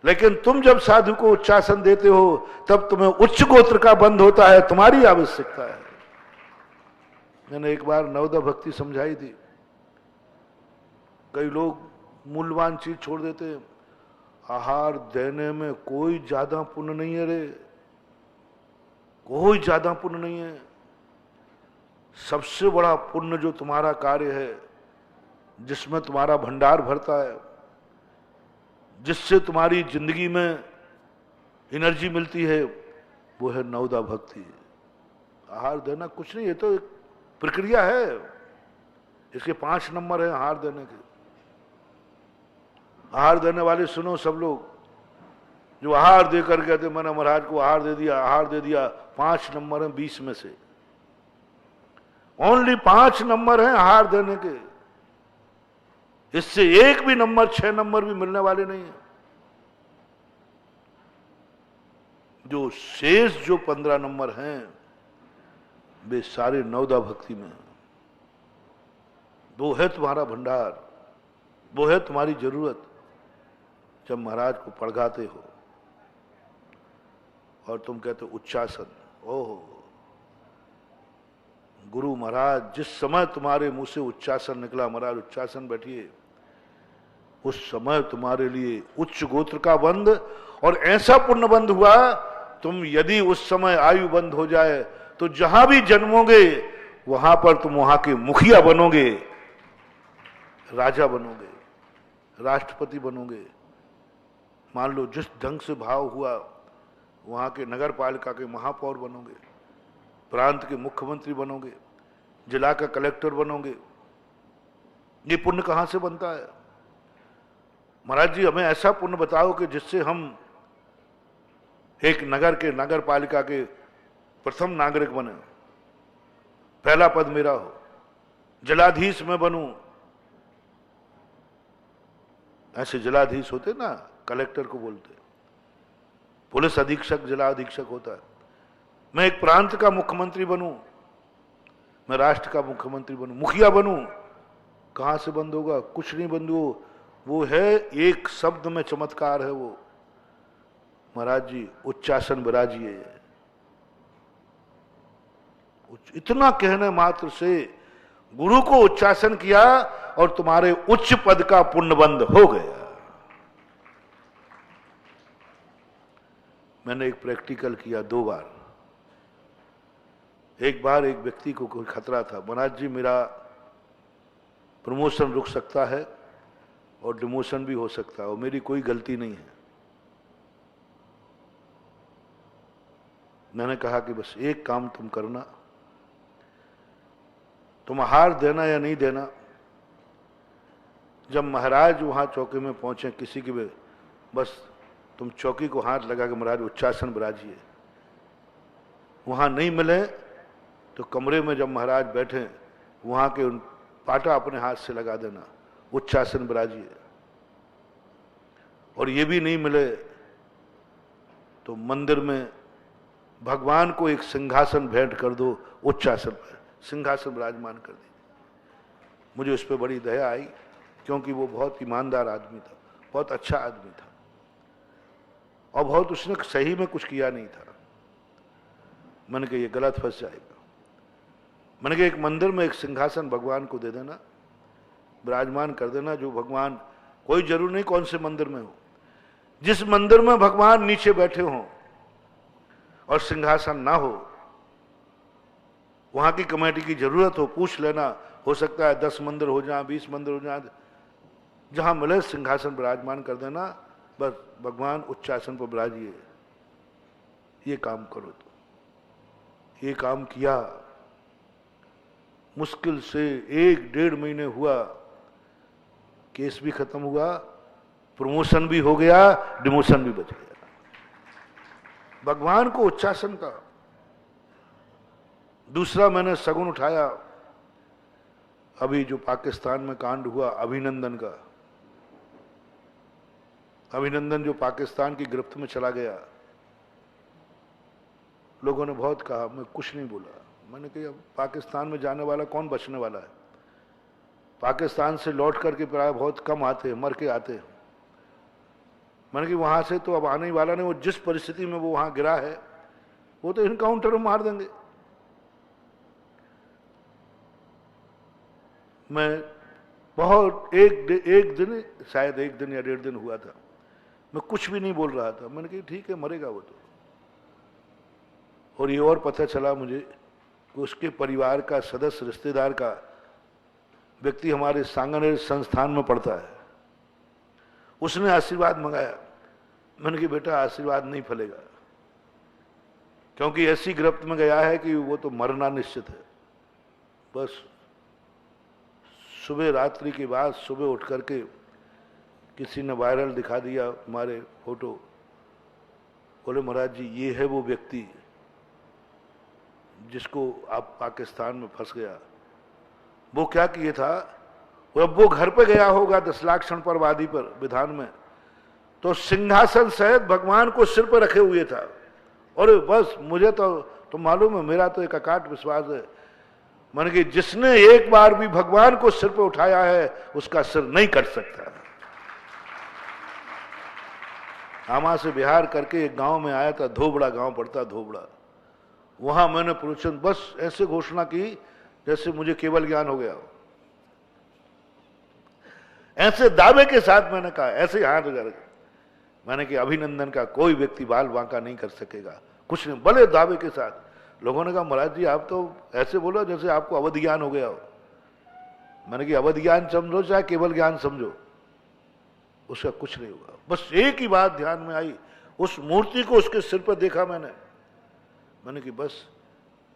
लेकिन तुम जब साधु को उच्चासन देते हो तब तुम्हें उच्च गोत्र का बंध होता है, तुम्हारी आवश्यकता है। मैंने एक बार नवोदय भक्ति समझाई थी। कई लोग मूल्यवान चीज छोड़ देते हैं। आहार देने में कोई ज्यादा पुण्य नहीं है रे, कोई ज्यादा पुण्य नहीं है। सबसे बड़ा पुण्य जो तुम्हारा कार्य है, जिसमें तुम्हारा भंडार भरता है, जिससे तुम्हारी जिंदगी में एनर्जी मिलती है, वो है नवोदय भक्ति। आहार देना कुछ नहीं, ये तो एक प्रक्रिया है। इसके 5 नंबर है आहार देने के। आहार देने वाले सुनो सब लोग, जो आहार देकर कहते मैंने महाराज को आहार दे दिया, 5 नंबर है 20 में से। ओनली 5 नंबर है आहार देने के, इससे एक भी नंबर 6 नंबर भी मिलने वाले नहीं है। जो शेष जो 15 नंबर हैं वे सारे नवोदय भक्ति में हैं। वो है तुम्हारा भंडार, वो है तुम्हारी जरूरत। जब महाराज को पढ़ाते हो और तुम कहते हो उच्चासन, ओह गुरु महाराज जिस समय तुम्हारे मुंह से उच्चासन निकला, महाराज उच्चासन बैठिए, उस समय तुम्हारे लिए उच्च गोत्र का बंध और ऐसा पुण्य बंध हुआ, तुम यदि उस समय आयु बंध हो जाए तो जहां भी जन्मोगे वहां पर तुम वहां के मुखिया बनोगे, राजा बनोगे, राष्ट्रपति बनोगे। मान लो जिस ढंग से भाव हुआ, वहां के नगर पालिका के महापौर बनोगे, प्रांत के मुख्यमंत्री बनोगे, जिला का कलेक्टर बनोगे। ये पुण्य कहां से बनता है? महाराज जी हमें ऐसा पुण्य बताओ कि जिससे हम एक नगर के नगर पालिका के प्रथम नागरिक बने, पहला पद मेरा हो, जिलाधीश में बनूं। ऐसे जिलाधीश होते ना, कलेक्टर को बोलते, पुलिस अधीक्षक जिला अधीक्षक होता है। मैं एक प्रांत का मुख्यमंत्री बनूं, मैं राष्ट्र का मुख्यमंत्री बनूं, मुखिया बनूं। कहां से बंद होगा? कुछ नहीं बंद हो, वो है एक शब्द में चमत्कार है वो। महाराज जी उच्चासन विराजिए। इतना कहने मात्र से गुरु को उच्चासन किया और तुम्हारे उच्च पद का पुण्यबंध हो गया। मैंने एक प्रैक्टिकल किया 2 बार। एक बार एक व्यक्ति को कोई खतरा था, महाराज जी मेरा प्रमोशन रुक सकता है और डिमोशन भी हो सकता है और मेरी कोई गलती नहीं है। मैंने कहा कि बस एक काम तुम करना, तुम हार देना या नहीं देना, जब महाराज वहां चौकी में पहुंचे किसी की भी, बस तुम चौकी को हाथ लगा के महाराज उच्चासन बिराजिए। वहां नहीं मिले तो कमरे में जब महाराज बैठे वहां के उन पाटा अपने हाथ से लगा देना, उच्चासन बिराजिए। और ये भी नहीं मिले तो मंदिर में भगवान को एक सिंहासन भेंट कर दो, उच्चासन पर सिंहासन विराजमान कर दीजिए। मुझे उस पर बड़ी दया आई, क्योंकि वो बहुत ईमानदार आदमी था, बहुत अच्छा आदमी था और बहुत उसने सही में कुछ किया नहीं था। मैंने कहा ये गलत फंस जाएगा। मैंने कहा एक मंदिर में एक सिंहासन भगवान को दे देना, विराजमान कर देना, जो भगवान, कोई जरूर नहीं कौन से मंदिर में हो, जिस मंदिर में भगवान नीचे बैठे हों और सिंहासन ना हो, वहां की कमेटी की जरूरत हो, पूछ लेना, हो सकता है 10 मंदिर हो जाए, 20 मंदिर हो जाए, जहां मिले सिंहासन विराजमान कर देना, बस भगवान उच्चासन पर विराजिए, ये काम करो। तो ये काम किया, मुश्किल से 1-1.5 महीने हुआ, केस भी खत्म हुआ, प्रमोशन भी हो गया, डिमोशन भी बच गया। भगवान को उच्चासन का। दूसरा मैंने सगुन उठाया, अभी जो पाकिस्तान में कांड हुआ अभिनंदन का, अभिनंदन जो पाकिस्तान की गिरफ्त में चला गया, लोगों ने बहुत कहा, मैं कुछ नहीं बोला। मैंने कहा पाकिस्तान में जाने वाला कौन बचने वाला है? पाकिस्तान से लौट करके प्राय बहुत कम आते हैं, मर के आते हैं। मैंने कहा वहां से तो अब आने वाला नहीं, वो जिस परिस्थिति में वो वहां गिरा है वो तो इनकाउंटर में मार देंगे। मैं बहुत एक दिन शायद 1 दिन या 1.5 दिन हुआ था, मैं कुछ भी नहीं बोल रहा था। मैंने कहा ठीक है, मरेगा वो तो। और ये और पता चला मुझे कि उसके परिवार का सदस्य, रिश्तेदार का व्यक्ति हमारे सांगनेर संस्थान में पढ़ता है, उसने आशीर्वाद मंगाया। मैंने कहा बेटा आशीर्वाद नहीं फलेगा, क्योंकि ऐसी गिरफ्त में गया है कि वो तो मरना निश्चित है। बस सुबह रात्रि के बाद सुबह उठ करके किसी ने वायरल दिखा दिया हमारे फोटो, बोले महाराज जी ये है वो व्यक्ति जिसको आप पाकिस्तान में फंस गया। वो क्या किए था, वो घर पे गया होगा 10 लाख क्षण पर वादी पर विधान में, तो सिंहासन सहित भगवान को सिर पर रखे हुए था। और बस मुझे तो मालूम है, मेरा तो एक अकाट विश्वास है, मैंने कि जिसने एक बार भी भगवान को सिर पर उठाया है उसका सिर नहीं कट सकता। आमा से बिहार करके एक गांव में आया था, धोबड़ा गांव पड़ता, धोबड़ा। वहां मैंने प्रवचन बस ऐसे घोषणा की जैसे मुझे केवल ज्ञान हो गया हो। ऐसे दावे के साथ मैंने कहा, ऐसे हाथ उजाड़ के मैंने कि अभिनंदन का कोई व्यक्ति बाल बांका नहीं कर सकेगा, कुछ नहीं, बड़े दावे के साथ। लोगों ने कहा महाराज जी आप तो ऐसे बोलो जैसे आपको अवध ज्ञान हो गया हो। मैंने कि अवध ज्ञान समझो चाहे केवल ज्ञान समझो, उसका कुछ नहीं होगा। बस एक ही बात ध्यान में आई, उस मूर्ति को उसके सिर पर देखा मैंने कि बस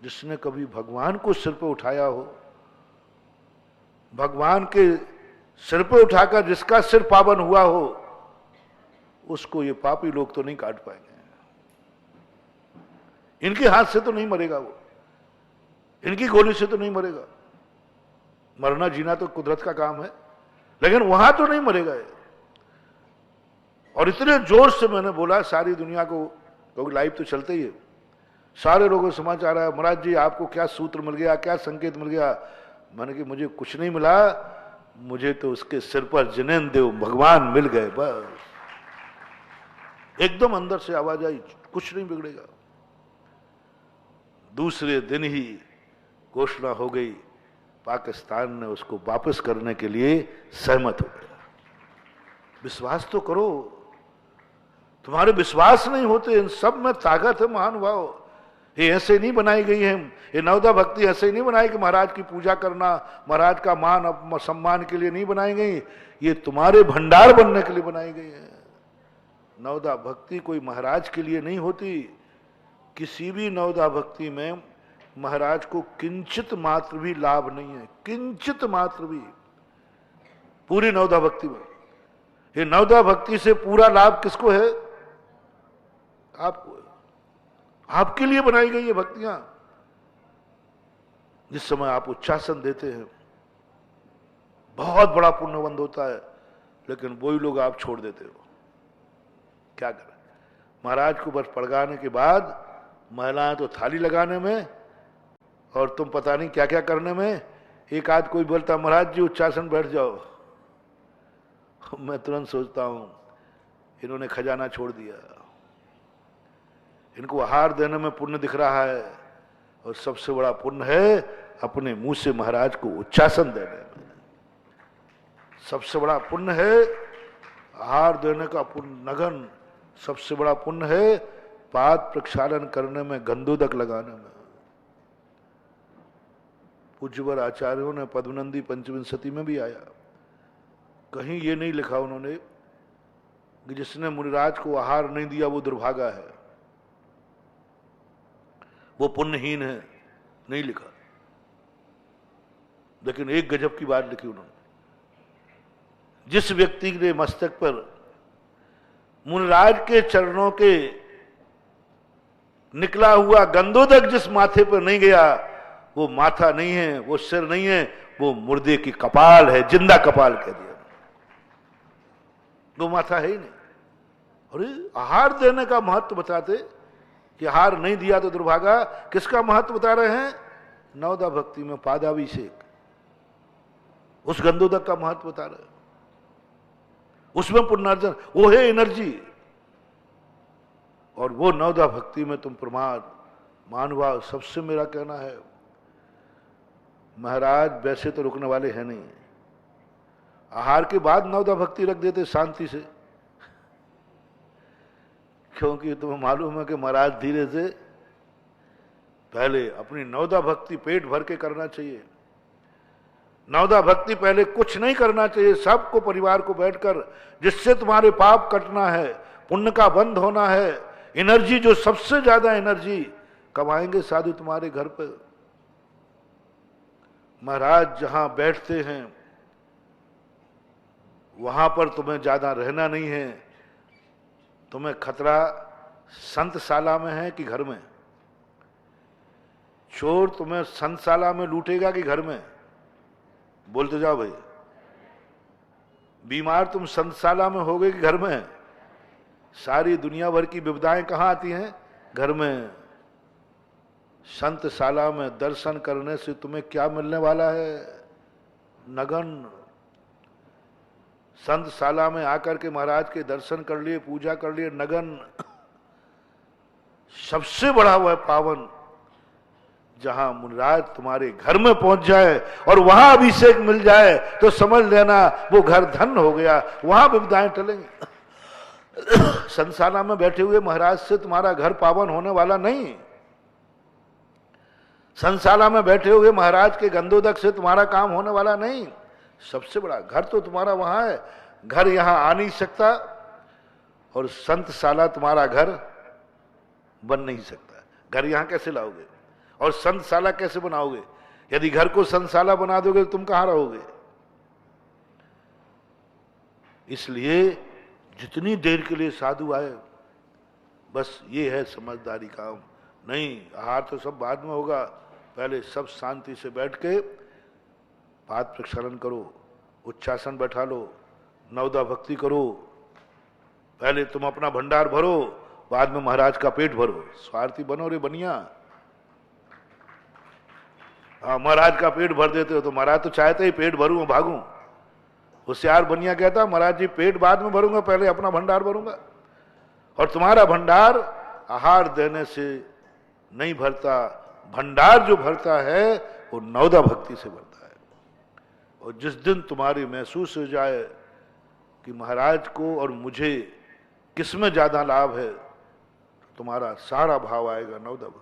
जिसने कभी भगवान को सिर पर उठाया हो, भगवान के सिर पर उठाकर जिसका सिर पावन हुआ हो, उसको ये पापी लोग तो नहीं काट पाएंगे। इनके हाथ से तो नहीं मरेगा वो, इनकी गोली से तो नहीं मरेगा। मरना जीना तो कुदरत का काम है, लेकिन वहां तो नहीं मरेगा ये। और इतने जोर से मैंने बोला सारी दुनिया को, क्योंकि लाइव तो चलते ही है, सारे लोगों को समाचार आया, महाराज जी आपको क्या सूत्र मिल गया, क्या संकेत मिल गया। मैंने कि मुझे कुछ नहीं मिला, मुझे तो उसके सिर पर जिनेन देव भगवान मिल गए। बस एकदम अंदर से आवाज आई, कुछ नहीं बिगड़ेगा। दूसरे दिन ही घोषणा हो गई, पाकिस्तान ने उसको वापस करने के लिए सहमत हो गया। विश्वास तो करो, तुम्हारे विश्वास नहीं होते, इन सब में ताकत है महानुभाव। ये ऐसे नहीं बनाई गई है, ये नवदा भक्ति ऐसे नहीं बनाई कि महाराज की पूजा करना, महाराज का मान सम्मान के लिए नहीं बनाई गई, ये तुम्हारे भंडार बनने के लिए बनाई गई है। नवदा भक्ति कोई महाराज के लिए नहीं होती। किसी भी नवदा भक्ति में महाराज को किंचित मात्र भी लाभ नहीं है, किंचित मात्र भी, पूरी नवदा भक्ति में। ये नवदा भक्ति से पूरा लाभ किसको है? आपको। आपके लिए बनाई गई ये भक्तियां। जिस समय आप उच्चासन देते हैं बहुत बड़ा पुण्यबंध होता है, लेकिन वही लोग आप छोड़ देते हो। क्या करें? महाराज को बस पड़गाने के बाद महिलाएं तो थाली लगाने में और तुम पता नहीं क्या क्या करने में। एक आध कोई बोलता महाराज जी उच्चासन बैठ जाओ, मैं तुरंत सोचता हूं इन्होंने खजाना छोड़ दिया। इनको आहार देने में पुण्य दिख रहा है, और सबसे बड़ा पुण्य है अपने मुंह से महाराज को उच्चासन देने में। सबसे बड़ा पुण्य है आहार देने का पुण्य, नगन। सबसे बड़ा पुण्य है पाद प्रक्षालन करने में, गंधोदक लगाने में। पूज्यवर आचार्यों ने पद्मनंदी पंचविंशति में भी आया, कहीं ये नहीं लिखा उन्होंने कि जिसने मुनिराज को आहार नहीं दिया वो दुर्भागा है, वो पुण्यहीन है, नहीं लिखा। लेकिन एक गजब की बात लिखी उन्होंने, जिस व्यक्ति के मस्तक पर मुनिराज के चरणों के निकला हुआ गंधोदक जिस माथे पर नहीं गया, वो माथा नहीं है, वो सिर नहीं है, वो मुर्दे की कपाल है, जिंदा कपाल कह दिया। वो माथा है ही नहीं। और आहार देने का महत्व बताते कि आहार नहीं दिया तो दुर्भागा। किसका महत्व बता रहे हैं? नवदा भक्ति में पादाभिषेक, उस गंधोदक का महत्व बता रहे हैं। उसमें पुण्यार्जन, वो है एनर्जी। और वो नवदा भक्ति में तुम प्रमाद मानवा। सबसे मेरा कहना है, महाराज वैसे तो रुकने वाले हैं नहीं, आहार के बाद नवदा भक्ति रख देते शांति से, क्योंकि तुम्हें मालूम है कि महाराज धीरे से पहले अपनी नवदा भक्ति पेट भर के करना चाहिए। नवदा भक्ति पहले कुछ नहीं करना चाहिए, सबको परिवार को बैठकर, जिससे तुम्हारे पाप कटना है, पुण्य का बंद होना है। एनर्जी, जो सबसे ज्यादा एनर्जी कमाएंगे साधु तुम्हारे घर पर। महाराज जहां बैठते हैं वहां पर तुम्हें ज्यादा रहना नहीं है। तुम्हें खतरा संतशाला में है कि घर में? चोर तुम्हें संतशाला में लूटेगा कि घर में? बोलते जाओ भाई। बीमार तुम संतशाला में होगे कि घर में? सारी दुनिया भर की विपदाएं कहां आती हैं? घर में। संतशाला में दर्शन करने से तुम्हें क्या मिलने वाला है? नगन। संतशाला में आकर के महाराज के दर्शन कर लिए, पूजा कर लिए, नगन। सबसे बड़ा वह पावन जहां मुनिराज तुम्हारे घर में पहुंच जाए और वहां अभिषेक मिल जाए तो समझ लेना वो घर धन हो गया, वहां विपदाएं टलेंगी। संतशाला में बैठे हुए महाराज से तुम्हारा घर पावन होने वाला नहीं। संतशाला में बैठे हुए महाराज के गंधोदक से तुम्हारा काम होने वाला नहीं। सबसे बड़ा घर तो तुम्हारा वहां है। घर यहां आ नहीं सकता, और संतशाला तुम्हारा घर बन नहीं सकता। घर यहां कैसे लाओगे और संतशाला कैसे बनाओगे? यदि घर को संतशाला बना दोगे तो तुम कहां रहोगे? इसलिए जितनी देर के लिए साधु आए, बस ये है समझदारी काम। नहीं, आहार तो सब बाद में होगा, पहले सब शांति से बैठ के पाद प्रक्षालन करो, उच्चासन बैठा लो, नवदा भक्ति करो। पहले तुम अपना भंडार भरो, बाद में महाराज का पेट भरो। स्वार्थी बनो रे बनिया। हाँ, महाराज का पेट भर देते हो तो महाराज तो चाहते ही पेट भरूं भागूं। होशियार बनिया कहता महाराज जी पेट बाद में भरूंगा, पहले अपना भंडार भरूंगा। और तुम्हारा भंडार आहार देने से नहीं भरता, भंडार जो भरता है वो नवदा भक्ति से भरता है। और जिस दिन तुम्हारी महसूस हो जाए कि महाराज को और मुझे किसमें ज्यादा लाभ है, तो तुम्हारा सारा भाव आएगा नवदा भक्ति।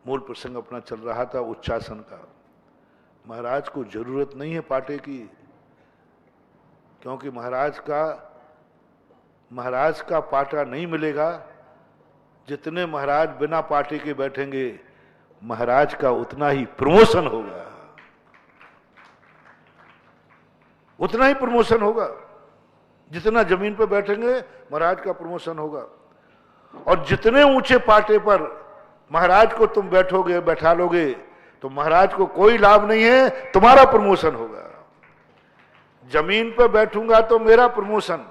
मूल प्रसंग अपना चल रहा था उच्चासन का। महाराज को जरूरत नहीं है पाटे की, क्योंकि महाराज का पाटा नहीं मिलेगा। जितने महाराज बिना पाटे के बैठेंगे, महाराज का उतना ही प्रमोशन होगा, उतना ही प्रमोशन होगा। जितना जमीन पर बैठेंगे, महाराज का प्रमोशन होगा। और जितने ऊंचे पाटे पर महाराज को तुम बैठा लोगे, तो महाराज को कोई लाभ नहीं है, तुम्हारा प्रमोशन होगा। जमीन पर बैठूंगा तो मेरा प्रमोशन,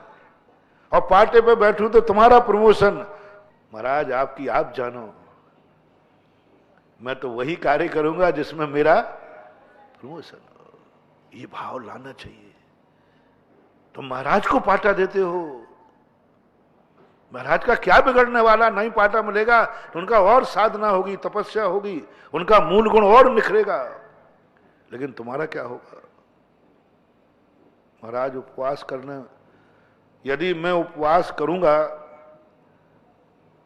और पाटे पर बैठूं तो तुम्हारा प्रमोशन। महाराज आपकी आप जानो, मैं तो वही कार्य करूंगा जिसमें मेरा प्रमोशन हो। ये भाव लाना चाहिए। तो महाराज को पाटा देते हो, महाराज का क्या बिगड़ने वाला? नहीं पाटा मिलेगा तो उनका और साधना होगी, तपस्या होगी, उनका मूल गुण और निखरेगा। लेकिन तुम्हारा क्या होगा? महाराज उपवास करने, यदि मैं उपवास करूंगा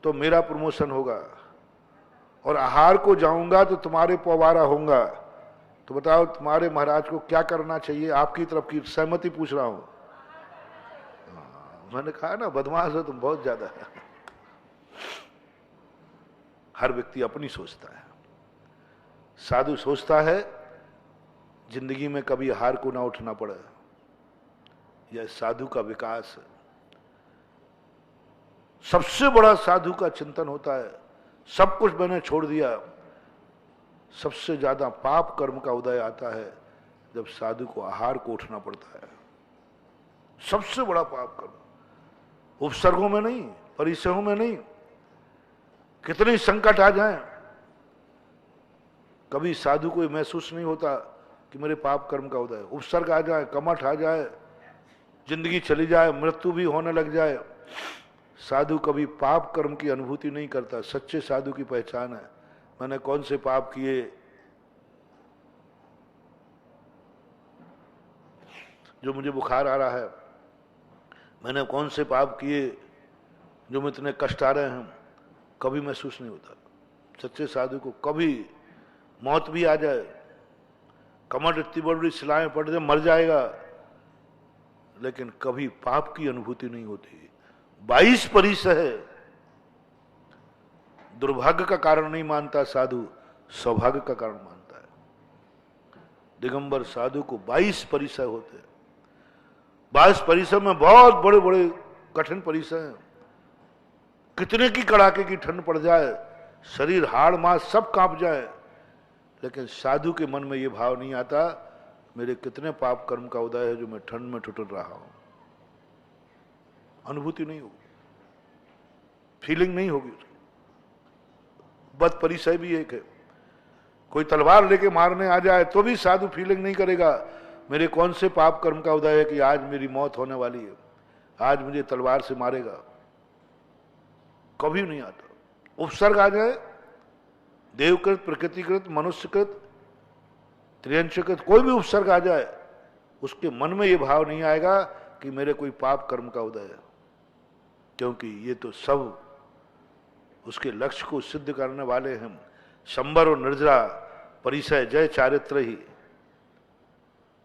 तो मेरा प्रमोशन होगा, और आहार को जाऊंगा तो तुम्हारे पोवारा होऊंगा। तो बताओ तुम्हारे महाराज को क्या करना चाहिए? आपकी तरफ की सहमति पूछ रहा हूं। मैंने कहा ना, बदमाश हो तुम बहुत ज्यादा है। हर व्यक्ति अपनी सोचता है। साधु सोचता है जिंदगी में कभी हार को ना उठना पड़े। यह साधु का विकास है। सबसे बड़ा साधु का चिंतन होता है, सब कुछ मैंने छोड़ दिया। सबसे ज्यादा पाप कर्म का उदय आता है जब साधु को आहार को उठना पड़ता है। सबसे बड़ा पाप कर्म, उपसर्गों में नहीं, परिसरों में नहीं। कितने संकट आ जाएं, कभी साधु को महसूस नहीं होता कि मेरे पाप कर्म का उदय। उपसर्ग आ जाए, कमठ आ जाए, जिंदगी चली जाए, मृत्यु भी होने लग जाए, साधु कभी पाप कर्म की अनुभूति नहीं करता। सच्चे साधु की पहचान है, मैंने कौन से पाप किए जो मुझे बुखार आ रहा है, मैंने कौन से पाप किए जो मुझे इतने कष्ट आ रहे हैं, कभी महसूस नहीं होता। सच्चे साधु को कभी मौत भी आ जाए, कमर इतनी बड़ी सिलाएं पड़ जाए, मर जाएगा, लेकिन कभी पाप की अनुभूति नहीं होती। 22 परिसर है। दुर्भाग्य का कारण नहीं मानता साधु, सौभाग्य का कारण मानता है। दिगंबर साधु को 22 परिसर होते हैं। 22 परिसर में बहुत बड़े बड़े कठिन परिसर हैं। कितने की कड़ाके की ठंड पड़ जाए, शरीर हाड़ मांस सब कांप जाए, लेकिन साधु के मन में यह भाव नहीं आता मेरे कितने पाप कर्म का उदय है जो मैं ठंड में ठुठुर रहा हूं। अनुभूति नहीं होगी, फीलिंग नहीं होगी उसकी। बद परिचय भी एक है। कोई तलवार लेके मारने आ जाए तो भी साधु फीलिंग नहीं करेगा मेरे कौन से पाप कर्म का उदय है कि आज मेरी मौत होने वाली है, आज मुझे तलवार से मारेगा। कभी नहीं आता। उपसर्ग आ जाए, देवकृत, प्रकृतिकृत, मनुष्यकृत, त्रियंशकृत, कोई भी उपसर्ग आ जाए, उसके मन में यह भाव नहीं आएगा कि मेरे कोई पाप कर्म का उदय है, क्योंकि ये तो सब उसके लक्ष्य को सिद्ध करने वाले हैं। शंबर और निर्जरा परिचय जय चारित्र ही।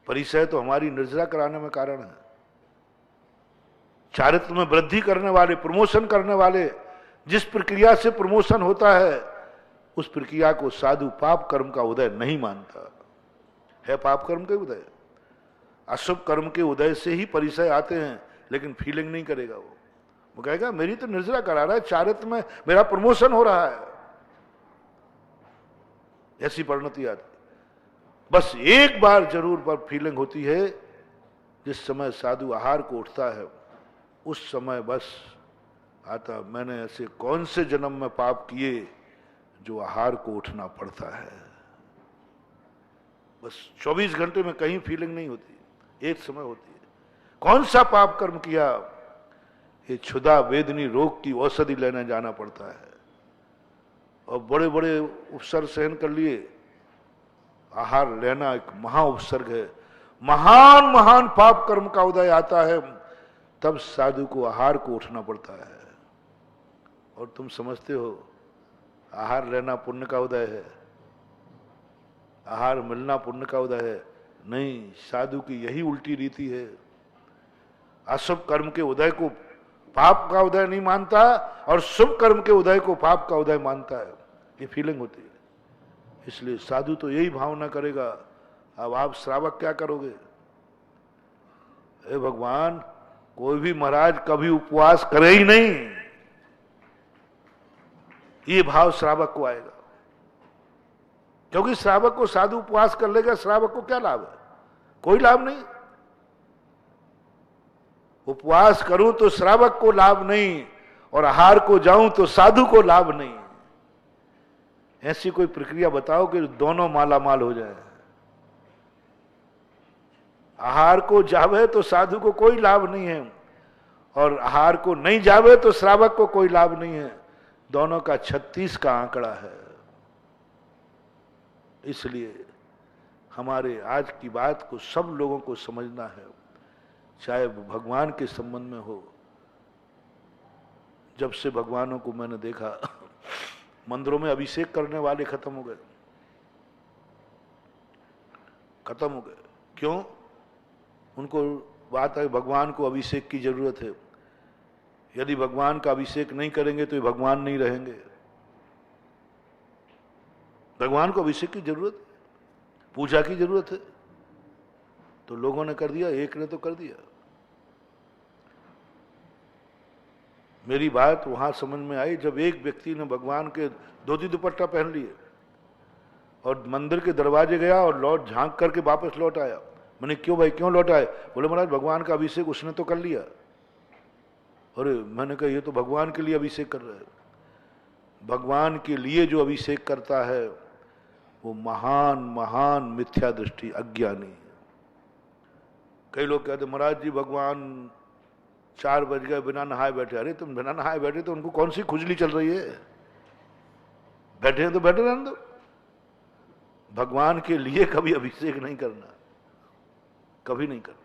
परिचय तो हमारी निर्जरा कराने में कारण है। चारित्र में वृद्धि करने वाले, प्रमोशन करने वाले, जिस प्रक्रिया से प्रमोशन होता है उस प्रक्रिया को साधु पाप कर्म का उदय नहीं मानता है। पाप कर्म के उदय, अशुभ कर्म के उदय से ही परिचय आते हैं, लेकिन फीलिंग नहीं करेगा। वो कहेगा मेरी तो निर्जरा करा रहा है, चारित्र में मेरा प्रमोशन हो रहा है। ऐसी परिणति आती। बस एक बार जरूर पर फीलिंग होती है, जिस समय साधु आहार को उठता है उस समय बस आता मैंने ऐसे कौन से जन्म में पाप किए जो आहार को उठना पड़ता है। बस 24 घंटे में कहीं फीलिंग नहीं होती, एक समय होती है। कौन सा पाप कर्म किया, ये क्षुधा वेदनी रोग की औषधि लेने जाना पड़ता है, और बड़े बड़े उपसर्ग सहन कर लिए। आहार लेना एक महा उपसर्ग है। महान महान पाप कर्म का उदय आता है, तब साधु को आहार को उठना पड़ता है। और तुम समझते हो आहार लेना पुण्य का उदय है, आहार मिलना पुण्य का उदय है। नहीं, साधु की यही उल्टी रीति है। अशुभ कर्म के उदय को पाप का उदय नहीं मानता और शुभ कर्म के उदय को पाप का उदय मानता है, ये फीलिंग होती है। इसलिए साधु तो यही भावना करेगा। अब आप श्रावक क्या करोगे? हे भगवान, कोई भी महाराज कभी उपवास करे ही नहीं, ये भाव श्रावक को आएगा। क्योंकि श्रावक को साधु उपवास कर लेगा, श्रावक को क्या लाभ है? कोई लाभ नहीं। उपवास करूं तो श्रावक को लाभ नहीं, और आहार को जाऊं तो साधु को लाभ नहीं। ऐसी कोई प्रक्रिया बताओ कि दोनों मालामाल हो जाए। आहार को जावे तो साधु को कोई लाभ नहीं है, और आहार को नहीं जावे तो श्रावक को कोई लाभ नहीं है। दोनों का 36 का आंकड़ा है। इसलिए हमारे आज की बात को सब लोगों को समझना है, चाहे भगवान के संबंध में हो। जब से भगवानों को मैंने देखा, मंदिरों में अभिषेक करने वाले खत्म हो गए, खत्म हो गए। क्यों? उनको बात है भगवान को अभिषेक की जरूरत है। यदि भगवान का अभिषेक नहीं करेंगे तो ये भगवान नहीं रहेंगे। भगवान को अभिषेक की जरूरत है, पूजा की जरूरत है। तो लोगों ने कर दिया, एक ने तो कर दिया। मेरी बात वहां समझ में आई जब एक व्यक्ति ने भगवान के धोती दुपट्टा पहन लिए और मंदिर के दरवाजे गया और लौट झांक करके वापस लौट आया। मैंने क्यों भाई, क्यों लौट आए? बोले महाराज भगवान का अभिषेक उसने तो कर लिया। अरे मैंने कहा ये तो भगवान के लिए अभिषेक कर रहा है। भगवान के लिए जो अभिषेक करता है वो महान महान मिथ्या दृष्टि अज्ञानी है। कई लोग कहते महाराज जी भगवान 4 बज गए बिना नहाए बैठे। अरे तुम बिना नहाए बैठे तो उनको कौन सी खुजली चल रही है? बैठे हैं तो बैठे रहने दो। भगवान के लिए कभी अभिषेक नहीं करना, कभी नहीं करना।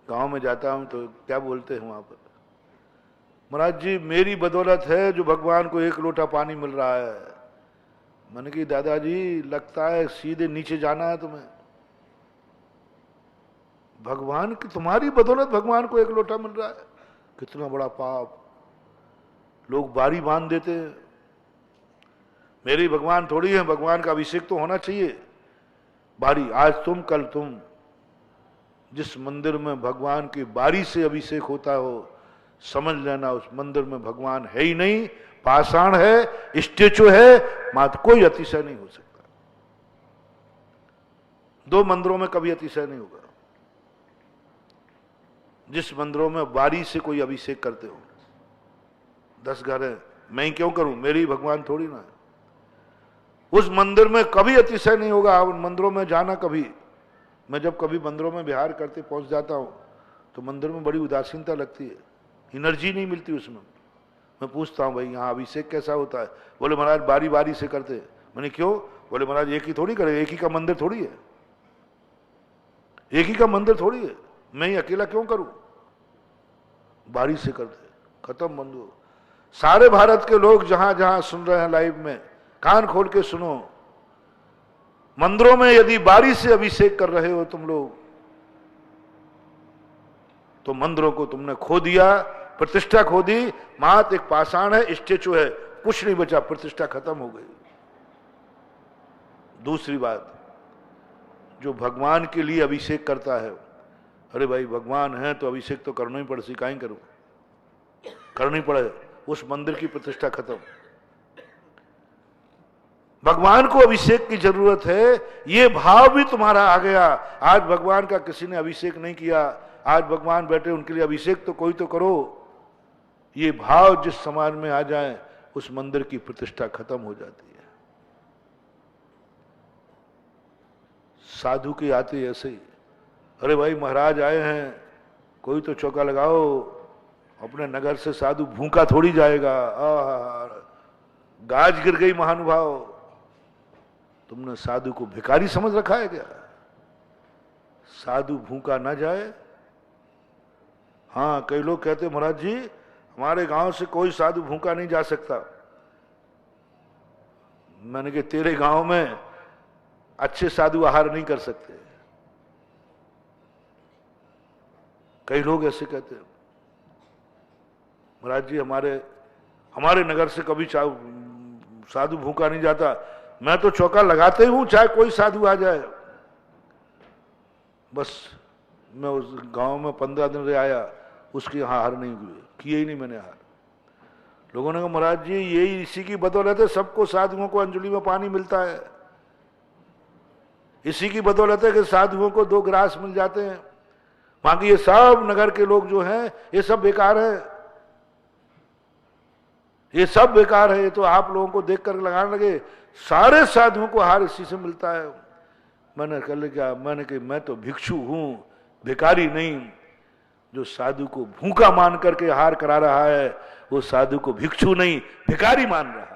गांव में जाता हूं तो क्या बोलते हैं वहां पर, महाराज जी मेरी बदौलत है जो भगवान को 1 लोटा पानी मिल रहा है। मैंने कहा दादाजी लगता है सीधे नीचे जाना है तुम्हें। भगवान की, तुम्हारी बदौलत भगवान को 1 लोटा मिल रहा है, कितना बड़ा पाप। लोग बारी बांध देते हैं। मेरी भगवान थोड़ी है, भगवान का अभिषेक तो होना चाहिए। बारी आज तुम कल तुम। जिस मंदिर में भगवान की बारी से अभिषेक होता हो, समझ लेना उस मंदिर में भगवान है ही नहीं, पाषाण है, स्टेचू है, मात्र कोई अतिशय नहीं हो सकता। 2 मंदिरों में कभी अतिशय नहीं होगा। जिस मंदिरों में बारी से कोई अभिषेक करते हो, 10 घर है, मैं ही क्यों करूं, मेरी भगवान थोड़ी ना है। उस मंदिर में कभी अतिशय नहीं होगा। उन मंदिरों में जाना कभी, मैं जब कभी मंदिरों में विहार करते पहुंच जाता हूं तो मंदिर में बड़ी उदासीनता लगती है, एनर्जी नहीं मिलती उसमें। मैं पूछता हूं भाई यहाँ अभिषेक कैसा होता है? बोले महाराज बारी बारी से करते हैं। मैंने क्यों? बोले महाराज एक ही थोड़ी करे, एक ही का मंदिर थोड़ी है, एक ही का मंदिर थोड़ी है, मैं ही अकेला क्यों करूं? बारी से करते, खत्म बंधु। सारे भारत के लोग जहां जहां सुन रहे हैं लाइव में, कान खोल के सुनो। मंदिरों में यदि बारी से अभिषेक कर रहे हो तुम लोग, तो मंदिरों को तुमने खो दिया, प्रतिष्ठा खो दी। मात एक पाषाण है, स्टेचू है, कुछ नहीं बचा, प्रतिष्ठा खत्म हो गई। दूसरी बात, जो भगवान के लिए अभिषेक करता है, अरे भाई भगवान है तो अभिषेक तो करना ही पड़े, सिकाई करूं, करनी पड़े, उस मंदिर की प्रतिष्ठा खत्म। भगवान को अभिषेक की जरूरत है, ये भाव भी तुम्हारा आ गया। आज भगवान का किसी ने अभिषेक नहीं किया, आज भगवान बैठे, उनके लिए अभिषेक तो कोई तो करो। ये भाव जिस समाज में आ जाए, उस मंदिर की प्रतिष्ठा खत्म हो जाती है। साधु की आती ऐसे ही, अरे भाई महाराज आए हैं, कोई तो चौका लगाओ, अपने नगर से साधु भूखा थोड़ी जाएगा। गाज गिर गई महानुभाव। तुमने साधु को भिखारी समझ रखा है क्या? साधु भूखा ना जाए। हाँ, कई लोग कहते महाराज जी हमारे गांव से कोई साधु भूखा नहीं जा सकता। मैंने कहा तेरे गांव में अच्छे साधु आहार नहीं कर सकते। कई लोग ऐसे कहते हैं, महाराज जी हमारे नगर से कभी साधु भूखा नहीं जाता, मैं तो चौका लगाते ही हूं चाहे कोई साधु आ जाए। बस मैं उस गांव में 15 दिन रह आया, उसके यहाँ आहार नहीं हुए, किए ही नहीं मैंने आहार। लोगों ने कहा महाराज जी यही इसी की बदौलत है सबको साधुओं को अंजलि में पानी मिलता है, इसी की बदौलत है कि साधुओं को 2 गिलास मिल जाते हैं, बाकी ये सब नगर के लोग जो हैं ये सब बेकार है, ये सब बेकार है। ये तो आप लोगों को देख कर लगाने लगे सारे साधुओं को आहार इसी से मिलता है। मैंने कहा मैं तो भिक्षु हूं, भिखारी नहीं। जो साधु को भूखा मान करके आहार करा रहा है वो साधु को भिक्षु नहीं भिखारी मान रहा है।